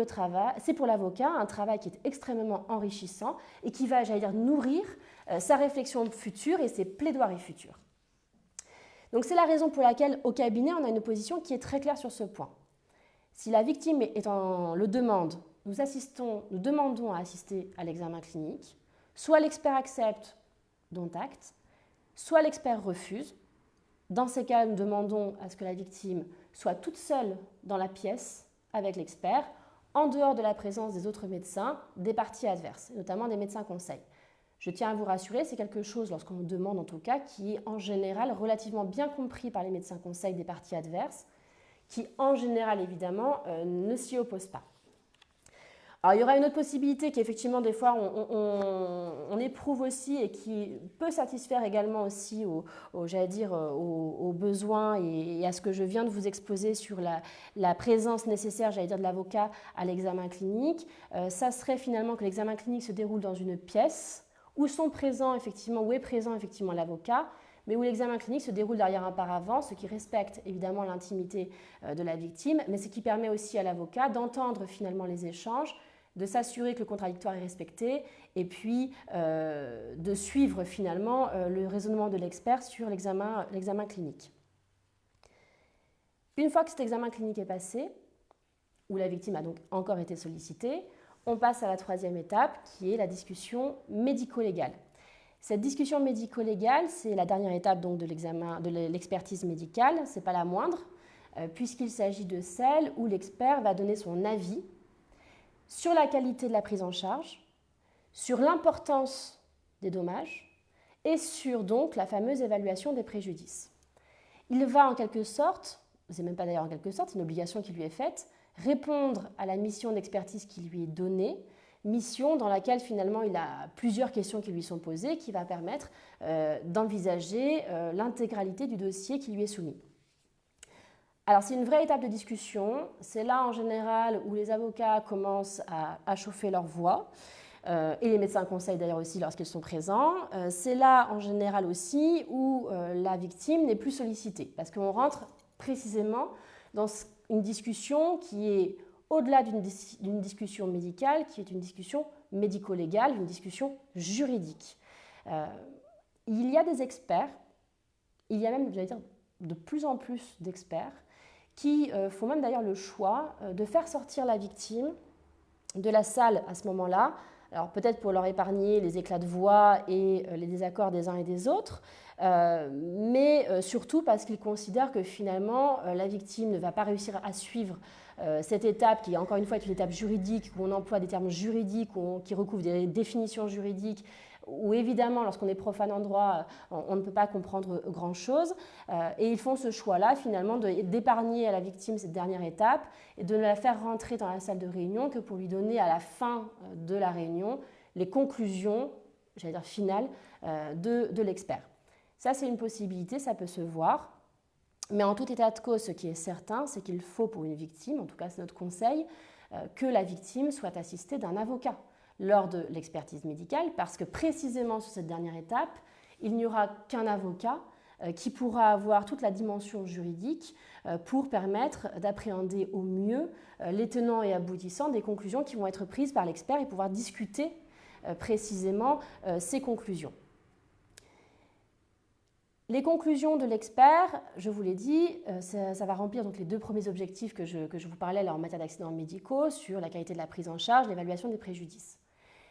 l'avocat un travail qui est extrêmement enrichissant et qui va, j'allais dire, nourrir sa réflexion future et ses plaidoiries futures. Donc c'est la raison pour laquelle, au cabinet, on a une position qui est très claire sur ce point. Si la victime le demande, nous demandons à assister à l'examen clinique, soit l'expert accepte, dont acte, soit l'expert refuse. Dans ces cas, nous demandons à ce que la victime soit toute seule dans la pièce avec l'expert, en dehors de la présence des autres médecins, des parties adverses, notamment des médecins conseils. Je tiens à vous rassurer, c'est quelque chose, lorsqu'on me demande en tout cas, qui est en général relativement bien compris par les médecins conseils des parties adverses, qui en général évidemment ne s'y opposent pas. Alors, il y aura une autre possibilité qui, effectivement, des fois, on éprouve aussi et qui peut satisfaire également aussi aux besoins et à ce que je viens de vous exposer sur la présence nécessaire, de l'avocat à l'examen clinique. Ça serait finalement que l'examen clinique se déroule dans une pièce où est présent effectivement l'avocat, mais où l'examen clinique se déroule derrière un paravent, ce qui respecte évidemment l'intimité de la victime, mais ce qui permet aussi à l'avocat d'entendre finalement les échanges, de s'assurer que le contradictoire est respecté et puis de suivre finalement le raisonnement de l'expert sur l'examen clinique. Une fois que cet examen clinique est passé, où la victime a donc encore été sollicitée, on passe à la troisième étape qui est la discussion médico-légale. Cette discussion médico-légale, c'est la dernière étape donc, de l'expertise médicale, ce n'est pas la moindre, puisqu'il s'agit de celle où l'expert va donner son avis sur la qualité de la prise en charge, sur l'importance des dommages et sur donc la fameuse évaluation des préjudices. Il va en quelque sorte, c'est même pas d'ailleurs en quelque sorte, c'est une obligation qui lui est faite, répondre à la mission d'expertise qui lui est donnée, mission dans laquelle finalement il a plusieurs questions qui lui sont posées qui va permettre d'envisager l'intégralité du dossier qui lui est soumis. Alors c'est une vraie étape de discussion, c'est là en général où les avocats commencent à chauffer leur voix, et les médecins conseils d'ailleurs aussi lorsqu'ils sont présents. C'est là en général aussi où la victime n'est plus sollicitée, parce qu'on rentre précisément dans une discussion qui est au-delà d'une discussion médicale, qui est une discussion médico-légale, une discussion juridique. Il y a des experts, il y a même, de plus en plus d'experts, qui font même d'ailleurs le choix de faire sortir la victime de la salle à ce moment-là, alors peut-être pour leur épargner les éclats de voix et les désaccords des uns et des autres, mais surtout parce qu'ils considèrent que finalement la victime ne va pas réussir à suivre cette étape qui, encore une fois, est une étape juridique où on emploie des termes juridiques, qui recouvrent des définitions juridiques, où évidemment, lorsqu'on est profane en droit, on ne peut pas comprendre grand-chose. Et ils font ce choix-là, finalement, d'épargner à la victime cette dernière étape et de ne la faire rentrer dans la salle de réunion que pour lui donner à la fin de la réunion les conclusions, finales, de l'expert. Ça, c'est une possibilité, ça peut se voir. Mais en tout état de cause, ce qui est certain, c'est qu'il faut pour une victime, en tout cas c'est notre conseil, que la victime soit assistée d'un avocat lors de l'expertise médicale, parce que précisément sur cette dernière étape, il n'y aura qu'un avocat qui pourra avoir toute la dimension juridique pour permettre d'appréhender au mieux les tenants et aboutissants des conclusions qui vont être prises par l'expert et pouvoir discuter précisément ces conclusions. Les conclusions de l'expert, je vous l'ai dit, ça va remplir donc les deux premiers objectifs que je vous parlais là en matière d'accidents médicaux, sur la qualité de la prise en charge, l'évaluation des préjudices.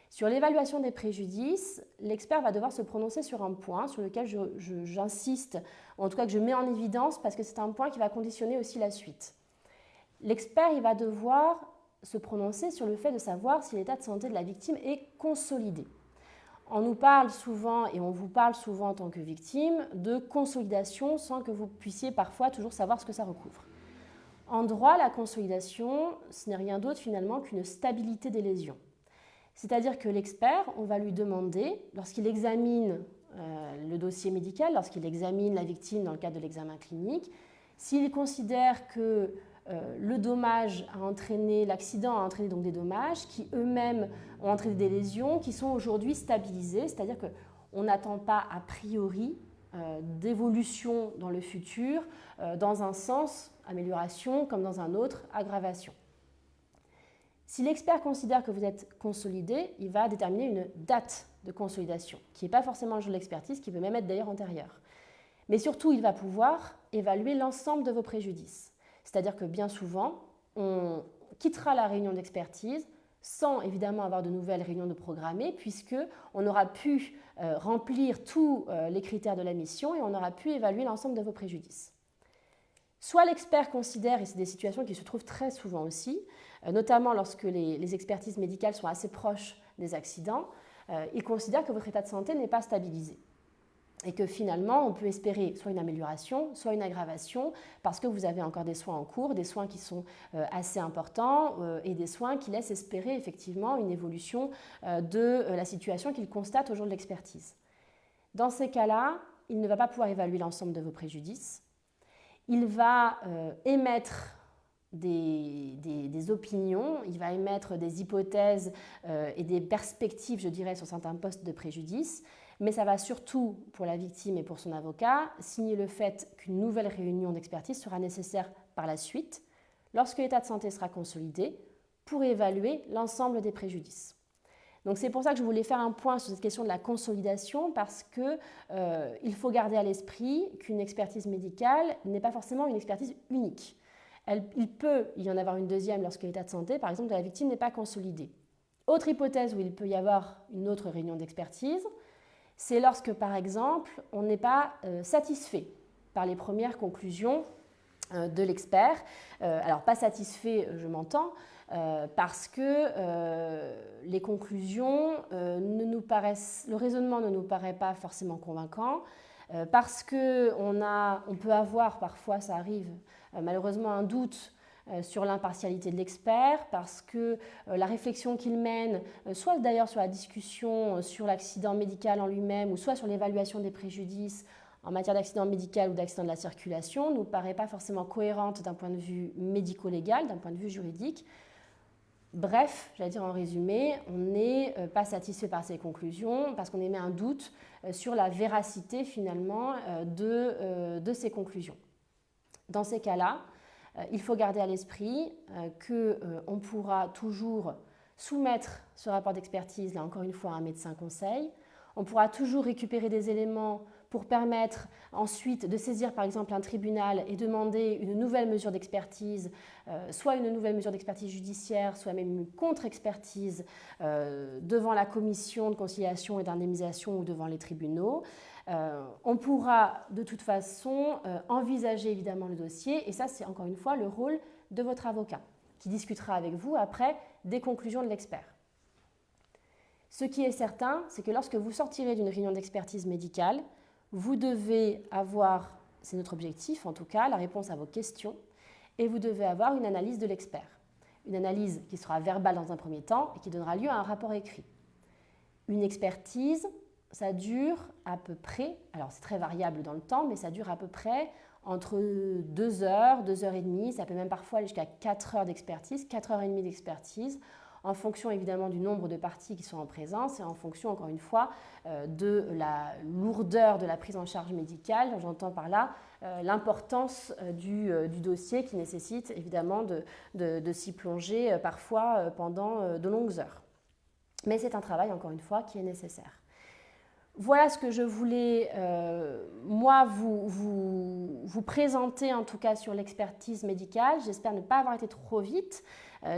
Sur l'évaluation des préjudices, l'expert va devoir se prononcer sur un point sur lequel j'insiste, en tout cas que je mets en évidence parce que c'est un point qui va conditionner aussi la suite. L'expert il va devoir se prononcer sur le fait de savoir si l'état de santé de la victime est consolidé. On nous parle souvent, et on vous parle souvent en tant que victime, de consolidation sans que vous puissiez parfois toujours savoir ce que ça recouvre. En droit, la consolidation, ce n'est rien d'autre finalement qu'une stabilité des lésions. C'est-à-dire que l'expert, on va lui demander, lorsqu'il examine le dossier médical, lorsqu'il examine la victime dans le cadre de l'examen clinique, s'il considère que le dommage a entraîné, l'accident a entraîné donc des dommages qui eux-mêmes ont entraîné des lésions qui sont aujourd'hui stabilisées, c'est-à-dire qu'on n'attend pas a priori d'évolution dans le futur, dans un sens amélioration comme dans un autre aggravation. Si l'expert considère que vous êtes consolidé, il va déterminer une date de consolidation, qui n'est pas forcément le jour de l'expertise, qui peut même être d'ailleurs antérieure. Mais surtout, il va pouvoir évaluer l'ensemble de vos préjudices. C'est-à-dire que bien souvent, on quittera la réunion d'expertise sans évidemment avoir de nouvelles réunions de programmées, puisqu'on aura pu remplir tous les critères de la mission et on aura pu évaluer l'ensemble de vos préjudices. Soit l'expert considère, et c'est des situations qui se trouvent très souvent aussi, notamment lorsque les expertises médicales sont assez proches des accidents, il considère que votre état de santé n'est pas stabilisé. Et que finalement, on peut espérer soit une amélioration, soit une aggravation, parce que vous avez encore des soins en cours, des soins qui sont assez importants et des soins qui laissent espérer effectivement une évolution de la situation qu'il constate au jour de l'expertise. Dans ces cas-là, il ne va pas pouvoir évaluer l'ensemble de vos préjudices. Il va émettre des opinions, il va émettre des hypothèses et des perspectives, je dirais, sur certains postes de préjudice. Mais ça va surtout, pour la victime et pour son avocat, signer le fait qu'une nouvelle réunion d'expertise sera nécessaire par la suite, lorsque l'état de santé sera consolidé, pour évaluer l'ensemble des préjudices. Donc c'est pour ça que je voulais faire un point sur cette question de la consolidation, parce qu'il faut garder à l'esprit qu'une expertise médicale n'est pas forcément une expertise unique. Il peut y en avoir une deuxième lorsque l'état de santé, par exemple, de la victime n'est pas consolidé. Autre hypothèse où il peut y avoir une autre réunion d'expertise, c'est lorsque, par exemple, on n'est pas satisfait par les premières conclusions de l'expert. Alors, pas satisfait, je m'entends, parce que les conclusions le raisonnement ne nous paraît pas forcément convaincant, parce qu'on peut avoir, parfois ça arrive, malheureusement un doute sur l'impartialité de l'expert, parce que la réflexion qu'il mène, soit d'ailleurs sur la discussion sur l'accident médical en lui-même, ou soit sur l'évaluation des préjudices en matière d'accident médical ou d'accident de la circulation, ne nous paraît pas forcément cohérente d'un point de vue médico-légal, d'un point de vue juridique. Bref, j'allais dire en résumé, on n'est pas satisfait par ces conclusions parce qu'on émet un doute sur la véracité finalement de ces conclusions. Dans ces cas-là, il faut garder à l'esprit qu'on pourra toujours soumettre ce rapport d'expertise, là encore une fois, à un médecin conseil. On pourra toujours récupérer des éléments pour permettre ensuite de saisir par exemple un tribunal et demander une nouvelle mesure d'expertise, soit une nouvelle mesure d'expertise judiciaire, soit même une contre-expertise devant la commission de conciliation et d'indemnisation ou devant les tribunaux. On pourra de toute façon envisager évidemment le dossier, et ça c'est encore une fois le rôle de votre avocat qui discutera avec vous après des conclusions de l'expert. Ce qui est certain, c'est que lorsque vous sortirez d'une réunion d'expertise médicale, vous devez avoir, c'est notre objectif en tout cas, la réponse à vos questions, et vous devez avoir une analyse de l'expert. Une analyse qui sera verbale dans un premier temps et qui donnera lieu à un rapport écrit. Une expertise, ça dure à peu près, alors c'est très variable dans le temps, mais ça dure à peu près entre 2 heures, 2 heures et demie, ça peut même parfois aller jusqu'à 4 heures d'expertise, 4 heures et demie d'expertise, en fonction évidemment du nombre de parties qui sont en présence et en fonction, encore une fois, de la lourdeur de la prise en charge médicale. J'entends par là l'importance du dossier qui nécessite évidemment de s'y plonger parfois pendant de longues heures. Mais c'est un travail, encore une fois, qui est nécessaire. Voilà ce que je voulais, moi, vous présenter en tout cas sur l'expertise médicale. J'espère ne pas avoir été trop vite.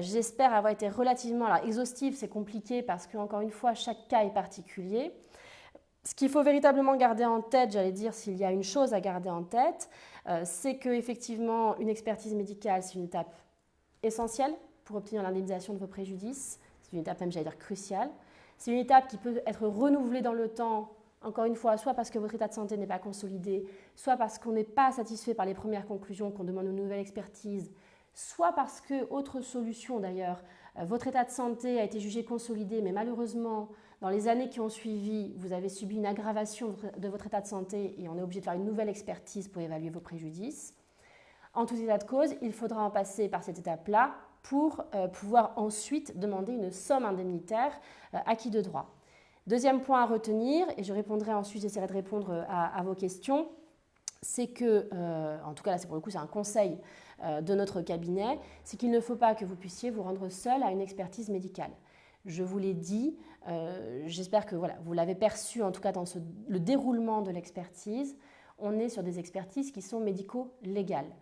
J'espère avoir été relativement exhaustive, c'est compliqué parce que, encore une fois, chaque cas est particulier. Ce qu'il faut véritablement garder en tête, j'allais dire, s'il y a une chose à garder en tête, c'est qu'effectivement, une expertise médicale, c'est une étape essentielle pour obtenir l'indemnisation de vos préjudices. C'est une étape même, j'allais dire, cruciale. C'est une étape qui peut être renouvelée dans le temps, encore une fois, soit parce que votre état de santé n'est pas consolidé, soit parce qu'on n'est pas satisfait par les premières conclusions, qu'on demande une nouvelle expertise, soit parce que, autre solution d'ailleurs, votre état de santé a été jugé consolidé, mais malheureusement, dans les années qui ont suivi, vous avez subi une aggravation de votre état de santé et on est obligé de faire une nouvelle expertise pour évaluer vos préjudices. En tout état de cause, il faudra en passer par cette étape-là pour pouvoir ensuite demander une somme indemnitaire acquis de droit. Deuxième point à retenir, et je répondrai ensuite, j'essaierai de répondre à vos questions, c'est que, en tout cas là c'est pour le coup c'est un conseil de notre cabinet, c'est qu'il ne faut pas que vous puissiez vous rendre seul à une expertise médicale. Je vous l'ai dit, j'espère que voilà, vous l'avez perçu en tout cas dans le déroulement de l'expertise, on est sur des expertises qui sont médico-légales.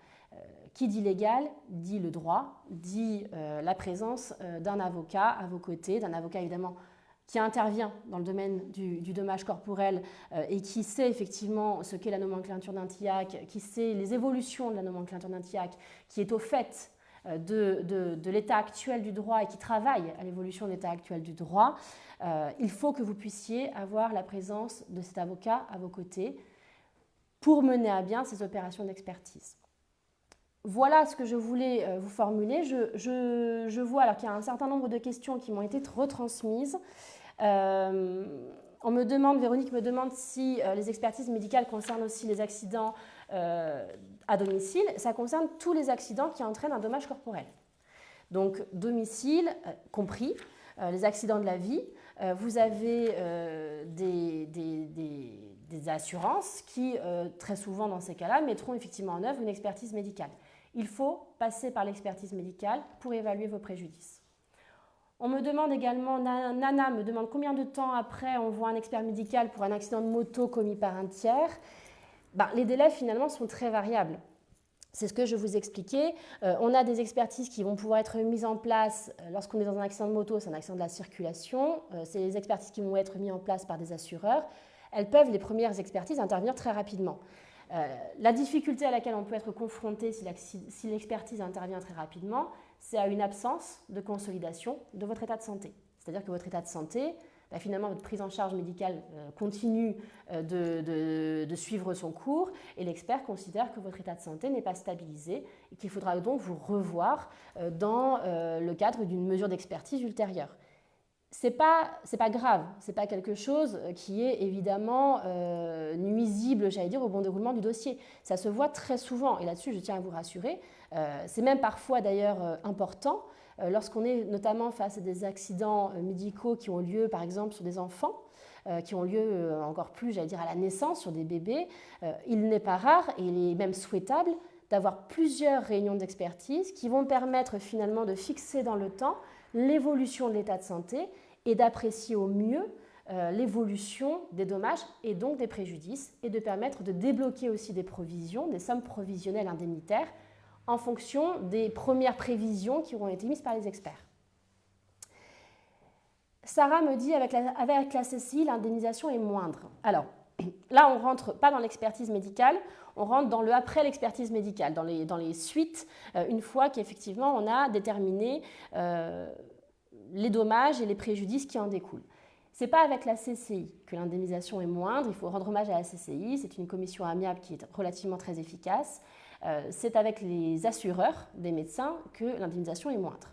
Qui dit légal, dit le droit, dit la présence d'un avocat à vos côtés, d'un avocat évidemment qui intervient dans le domaine du dommage corporel et qui sait effectivement ce qu'est la nomenclature d'un TIAC, qui sait les évolutions de la nomenclature d'un TIAC, qui est au fait de l'état actuel du droit et qui travaille à l'évolution de l'état actuel du droit, il faut que vous puissiez avoir la présence de cet avocat à vos côtés pour mener à bien ces opérations d'expertise. Voilà ce que je voulais vous formuler. Je vois alors qu'il y a un certain nombre de questions qui m'ont été retransmises. Véronique me demande si les expertises médicales concernent aussi les accidents à domicile. Ça concerne tous les accidents qui entraînent un dommage corporel. Donc, domicile compris, les accidents de la vie. Vous avez des assurances qui, très souvent dans ces cas-là, mettront effectivement en œuvre une expertise médicale. Il faut passer par l'expertise médicale pour évaluer vos préjudices. On me demande également, Nana me demande combien de temps après on voit un expert médical pour un accident de moto commis par un tiers. Les délais finalement sont très variables. C'est ce que je vous expliquais. On a des expertises qui vont pouvoir être mises en place lorsqu'on est dans un accident de moto, c'est un accident de la circulation. C'est les expertises qui vont être mises en place par des assureurs. Les premières expertises, intervenir très rapidement. La difficulté à laquelle on peut être confronté si l'expertise intervient très rapidement, c'est à une absence de consolidation de votre état de santé. C'est-à-dire que votre état de santé, finalement, votre prise en charge médicale continue de suivre son cours et l'expert considère que votre état de santé n'est pas stabilisé et qu'il faudra donc vous revoir dans le cadre d'une mesure d'expertise ultérieure. C'est pas grave, c'est pas quelque chose qui est évidemment nuisible, j'allais dire, au bon déroulement du dossier. Ça se voit très souvent, et là-dessus, je tiens à vous rassurer. C'est même parfois d'ailleurs important lorsqu'on est notamment face à des accidents médicaux qui ont lieu, par exemple, sur des enfants, qui ont lieu encore plus, j'allais dire, à la naissance, sur des bébés. Il n'est pas rare, et il est même souhaitable, d'avoir plusieurs réunions d'expertise qui vont permettre finalement de fixer dans le temps l'évolution de l'état de santé et d'apprécier au mieux l'évolution des dommages et donc des préjudices et de permettre de débloquer aussi des provisions, des sommes provisionnelles indemnitaires en fonction des premières prévisions qui auront été mises par les experts. Sarah me dit avec la CCI, l'indemnisation est moindre. Alors, là, on ne rentre pas dans l'expertise médicale, on rentre dans le après l'expertise médicale, dans les suites, une fois qu'effectivement on a déterminé les dommages et les préjudices qui en découlent. Ce n'est pas avec la CCI que l'indemnisation est moindre, il faut rendre hommage à la CCI, c'est une commission amiable qui est relativement très efficace. C'est avec les assureurs des médecins que l'indemnisation est moindre.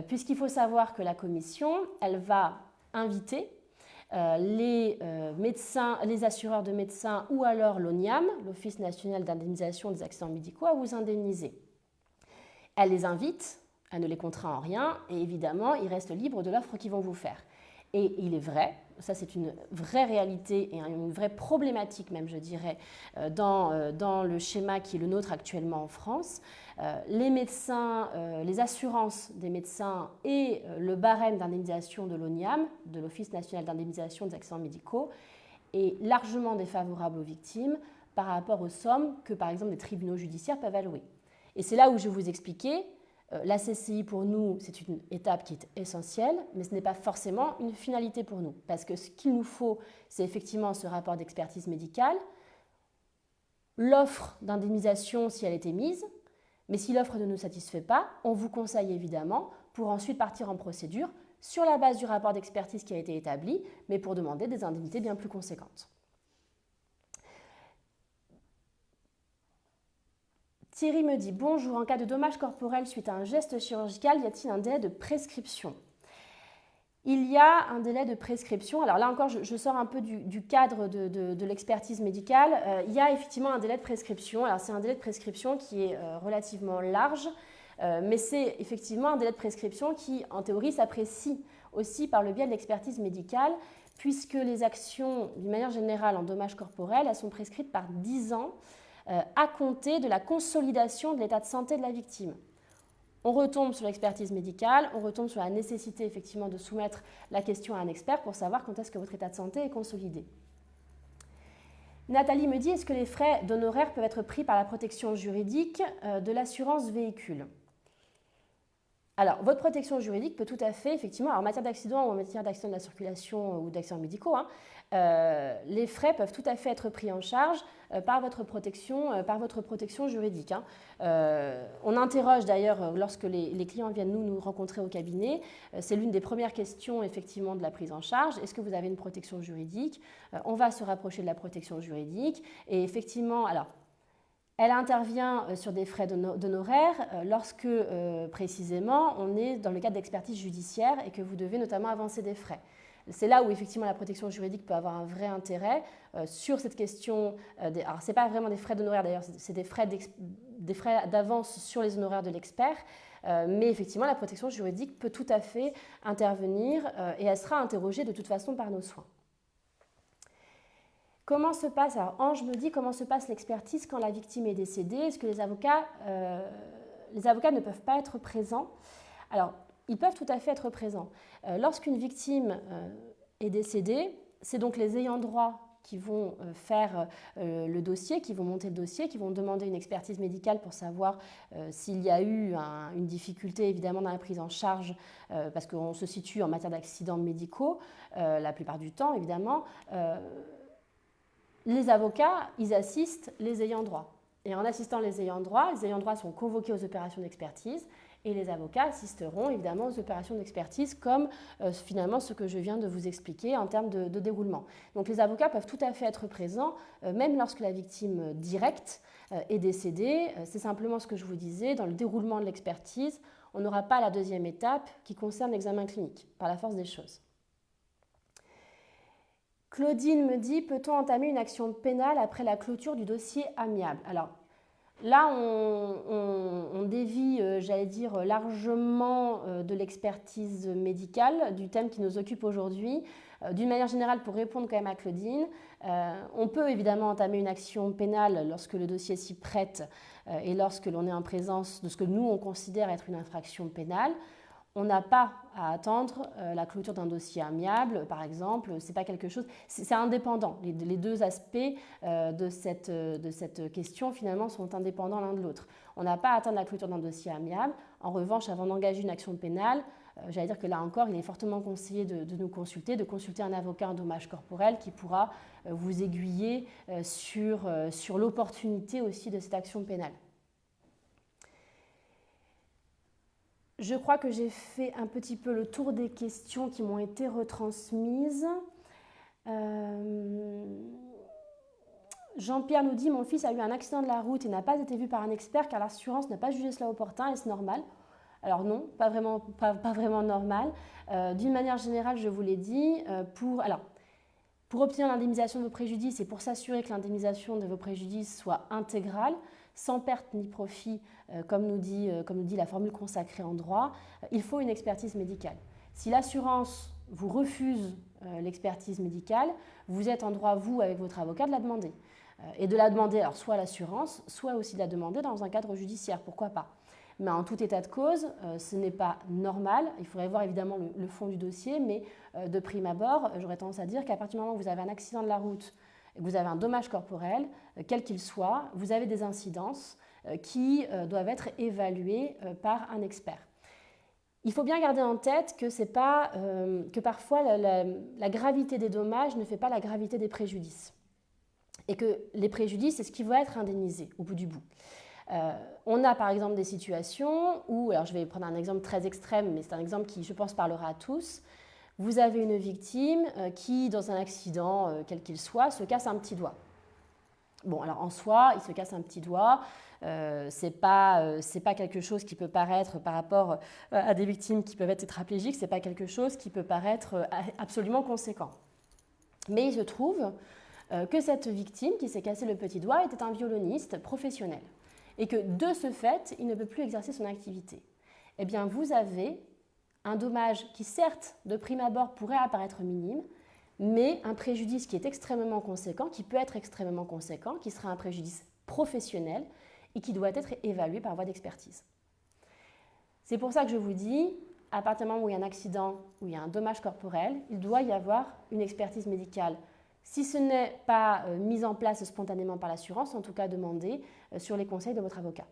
Puisqu'il faut savoir que la commission, elle va inviter les assureurs de médecins ou alors l'ONIAM, l'Office national d'indemnisation des accidents médicaux, à vous indemniser. Elle les invite, elle ne les contraint en rien et évidemment, ils restent libres de l'offre qu'ils vont vous faire. Et il est vrai, ça c'est une vraie réalité et une vraie problématique même, je dirais, dans le schéma qui est le nôtre actuellement en France. Les médecins, les assurances des médecins et le barème d'indemnisation de l'ONIAM, de l'Office national d'indemnisation des accidents médicaux, est largement défavorable aux victimes par rapport aux sommes que, par exemple, les tribunaux judiciaires peuvent allouer. Et c'est là où je vous expliquais, la CCI pour nous, c'est une étape qui est essentielle, mais ce n'est pas forcément une finalité pour nous. Parce que ce qu'il nous faut, c'est effectivement ce rapport d'expertise médicale, l'offre d'indemnisation si elle est émise, mais si l'offre ne nous satisfait pas, on vous conseille évidemment pour ensuite partir en procédure sur la base du rapport d'expertise qui a été établi, mais pour demander des indemnités bien plus conséquentes. Thierry me dit « Bonjour, en cas de dommage corporel suite à un geste chirurgical, y a-t-il un délai de prescription ?» Il y a un délai de prescription. Alors là encore, je sors un peu du cadre de l'expertise médicale. Il y a effectivement un délai de prescription. Alors c'est un délai de prescription qui est relativement large, mais c'est effectivement un délai de prescription qui, en théorie, s'apprécie aussi par le biais de l'expertise médicale, puisque les actions, d'une manière générale, en dommage corporel, elles sont prescrites par 10 ans à compter de la consolidation de l'état de santé de la victime. On retombe sur l'expertise médicale, on retombe sur la nécessité effectivement de soumettre la question à un expert pour savoir quand est-ce que votre état de santé est consolidé. Nathalie me dit, est-ce que les frais d'honoraires peuvent être pris par la protection juridique de l'assurance véhicule ? Alors, votre protection juridique peut tout à fait, effectivement, en matière d'accident ou en matière d'accident de la circulation ou d'accidents médicaux, les frais peuvent tout à fait être pris en charge par votre protection juridique. On interroge d'ailleurs, lorsque les clients viennent nous rencontrer au cabinet, c'est l'une des premières questions effectivement de la prise en charge. Est-ce que vous avez une protection juridique? On va se rapprocher de la protection juridique et effectivement, alors, elle intervient sur des frais d'honoraires lorsque précisément on est dans le cadre d'expertise judiciaire et que vous devez notamment avancer des frais. C'est là où effectivement la protection juridique peut avoir un vrai intérêt sur cette question. Alors ce n'est pas vraiment des frais d'honoraires d'ailleurs, c'est des frais d'avance sur les honoraires de l'expert. Mais effectivement la protection juridique peut tout à fait intervenir et elle sera interrogée de toute façon par nos soins. Comment se passe, alors Ange me dit, comment se passe l'expertise quand la victime est décédée? Est-ce que les avocats ne peuvent pas être présents? Alors, ils peuvent tout à fait être présents. Lorsqu'une victime est décédée, c'est donc les ayants droit qui vont faire le dossier, qui vont monter le dossier, qui vont demander une expertise médicale pour savoir s'il y a eu une difficulté évidemment dans la prise en charge, parce qu'on se situe en matière d'accidents médicaux, la plupart du temps évidemment. Les avocats, ils assistent les ayants droit. Et en assistant les ayants droit sont convoqués aux opérations d'expertise et les avocats assisteront évidemment aux opérations d'expertise comme finalement ce que je viens de vous expliquer en termes de déroulement. Donc les avocats peuvent tout à fait être présents même lorsque la victime directe est décédée. C'est simplement ce que je vous disais, dans le déroulement de l'expertise, on n'aura pas la deuxième étape qui concerne l'examen clinique, par la force des choses. Claudine me dit, peut-on entamer une action pénale après la clôture du dossier amiable? Alors là, on dévie, j'allais dire, largement de l'expertise médicale, du thème qui nous occupe aujourd'hui. D'une manière générale, pour répondre quand même à Claudine, on peut évidemment entamer une action pénale lorsque le dossier s'y prête et lorsque l'on est en présence de ce que nous, on considère être une infraction pénale. On n'a pas à attendre la clôture d'un dossier amiable, par exemple, c'est pas quelque chose, c'est indépendant. Les deux aspects de cette question, finalement, sont indépendants l'un de l'autre. On n'a pas à attendre la clôture d'un dossier amiable. En revanche, avant d'engager une action pénale, j'allais dire que là encore, il est fortement conseillé de nous consulter, de consulter un avocat en dommages corporels qui pourra vous aiguiller sur l'opportunité aussi de cette action pénale. Je crois que j'ai fait un petit peu le tour des questions qui m'ont été retransmises. Jean-Pierre nous dit « Mon fils a eu un accident de la route et n'a pas été vu par un expert car l'assurance n'a pas jugé cela opportun. Est-ce normal ?» Alors non, pas vraiment normal. D'une manière générale, je vous l'ai dit, pour obtenir l'indemnisation de vos préjudices et pour s'assurer que l'indemnisation de vos préjudices soit intégrale, sans perte ni profit, comme nous dit la formule consacrée en droit, il faut une expertise médicale. Si l'assurance vous refuse l'expertise médicale, vous êtes en droit, vous, avec votre avocat, de la demander. Et de la demander, alors soit à l'assurance, soit aussi de la demander dans un cadre judiciaire, pourquoi pas. Mais en tout état de cause, ce n'est pas normal. Il faudrait voir évidemment le fond du dossier, mais de prime abord, j'aurais tendance à dire qu'à partir du moment où vous avez un accident de la route, et que vous avez un dommage corporel, quel qu'il soit, vous avez des incidences qui doivent être évaluées par un expert. Il faut bien garder en tête que parfois la gravité des dommages ne fait pas la gravité des préjudices. Et que les préjudices, c'est ce qui va être indemnisé au bout du bout. On a par exemple des situations où, alors je vais prendre un exemple très extrême, mais c'est un exemple qui, je pense, parlera à tous. Vous avez une victime qui, dans un accident, quel qu'il soit, se casse un petit doigt. Bon, alors en soi, il se casse un petit doigt. C'est pas quelque chose qui peut paraître, par rapport à des victimes qui peuvent être tétraplégiques, c'est pas quelque chose qui peut paraître absolument conséquent. Mais il se trouve que cette victime qui s'est cassé le petit doigt était un violoniste professionnel et que de ce fait, il ne peut plus exercer son activité. Eh bien, vous avez un dommage qui, certes, de prime abord, pourrait apparaître minime, mais un préjudice qui est extrêmement conséquent, qui peut être extrêmement conséquent, qui sera un préjudice professionnel et qui doit être évalué par voie d'expertise. C'est pour ça que je vous dis, à partir du moment où il y a un accident, où il y a un dommage corporel, il doit y avoir une expertise médicale. Si ce n'est pas mis en place spontanément par l'assurance, en tout cas demandé sur les conseils de votre avocat.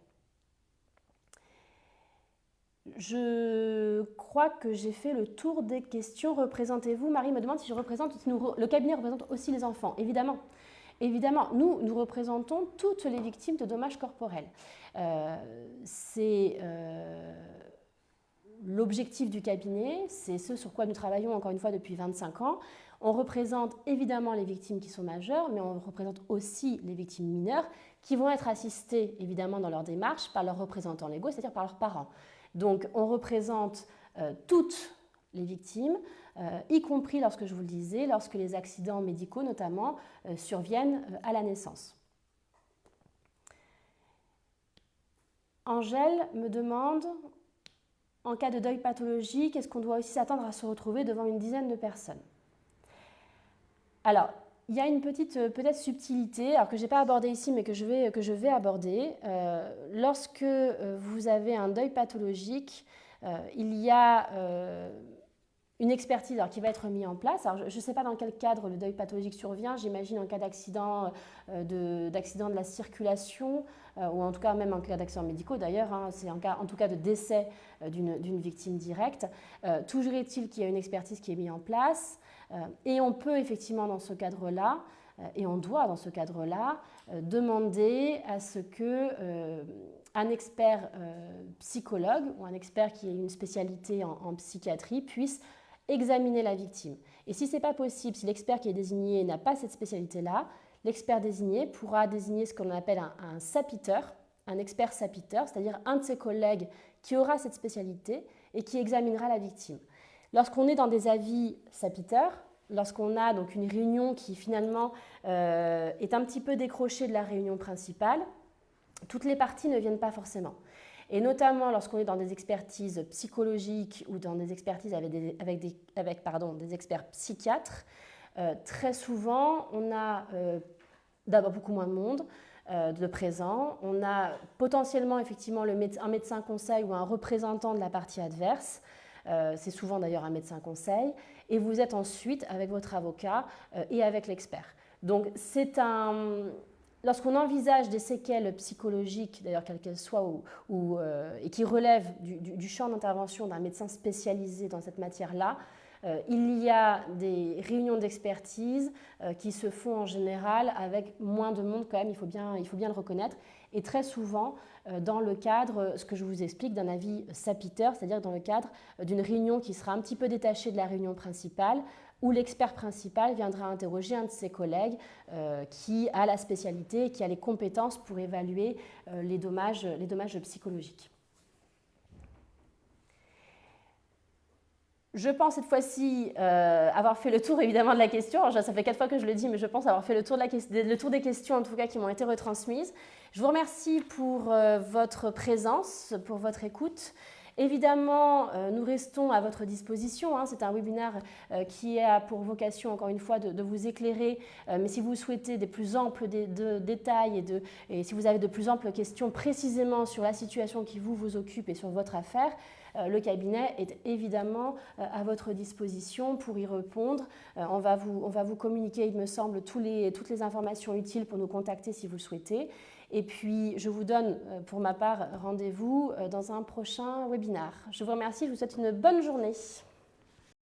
Je crois que j'ai fait le tour des questions. Représentez-vous? Marie me demande si le cabinet représente aussi les enfants. Évidemment. Évidemment, nous représentons toutes les victimes de dommages corporels. C'est l'objectif du cabinet, c'est ce sur quoi nous travaillons encore une fois depuis 25 ans. On représente évidemment les victimes qui sont majeures, mais on représente aussi les victimes mineures qui vont être assistées évidemment dans leur démarche par leurs représentants légaux, c'est-à-dire par leurs parents. Donc on représente toutes les victimes, y compris lorsque je vous le disais, lorsque les accidents médicaux notamment surviennent à la naissance. Angèle me demande, en cas de deuil pathologique, est-ce qu'on doit aussi s'attendre à se retrouver devant une dizaine de personnes? Alors, il y a une petite peut-être subtilité, alors que je n'ai pas abordée ici, mais que je vais aborder. Lorsque vous avez un deuil pathologique, il y a une expertise qui va être mise en place. Alors, je ne sais pas dans quel cadre le deuil pathologique survient. J'imagine en cas d'accident de la circulation, ou en tout cas même en cas d'accidents médicaux d'ailleurs. C'est en tout cas de décès d'une victime directe. Toujours est-il qu'il y a une expertise qui est mise en place. Et on peut effectivement dans ce cadre-là, et on doit dans ce cadre-là, demander à ce qu'un expert psychologue ou un expert qui ait une spécialité en psychiatrie puisse examiner la victime. Et si ce n'est pas possible, si l'expert qui est désigné n'a pas cette spécialité-là, l'expert désigné pourra désigner ce qu'on appelle un sapiteur, un expert sapiteur, c'est-à-dire un de ses collègues qui aura cette spécialité et qui examinera la victime. Lorsqu'on est dans des avis sapiteurs, lorsqu'on a donc une réunion qui finalement est un petit peu décrochée de la réunion principale, toutes les parties ne viennent pas forcément. Et notamment lorsqu'on est dans des expertises psychologiques ou dans des expertises avec des experts psychiatres, très souvent on a d'abord beaucoup moins de monde de présent, on a potentiellement effectivement un médecin conseil ou un représentant de la partie adverse. C'est souvent d'ailleurs un médecin conseil, et vous êtes ensuite avec votre avocat et avec l'expert. Donc lorsqu'on envisage des séquelles psychologiques, d'ailleurs quelles qu'elles soient, et qui relèvent du champ d'intervention d'un médecin spécialisé dans cette matière-là, il y a des réunions d'expertise qui se font en général avec moins de monde quand même, il faut bien le reconnaître, et très souvent dans le cadre, ce que je vous explique, d'un avis sapiteur, c'est-à-dire dans le cadre d'une réunion qui sera un petit peu détachée de la réunion principale, où l'expert principal viendra interroger un de ses collègues qui a la spécialité, qui a les compétences pour évaluer les dommages psychologiques. Je pense cette fois-ci avoir fait le tour évidemment de la question. Alors, ça fait 4 fois que je le dis, mais je pense avoir fait le tour des questions en tout cas qui m'ont été retransmises. Je vous remercie pour votre présence, pour votre écoute. Évidemment, nous restons à votre disposition. C'est un webinaire qui a pour vocation, encore une fois, de vous éclairer. Mais si vous souhaitez des plus amples détails et si vous avez de plus amples questions précisément sur la situation qui vous occupe et sur votre affaire, le cabinet est évidemment à votre disposition pour y répondre. On va vous communiquer, il me semble, toutes les informations utiles pour nous contacter si vous le souhaitez. Et puis, je vous donne, pour ma part, rendez-vous dans un prochain webinaire. Je vous remercie, je vous souhaite une bonne journée.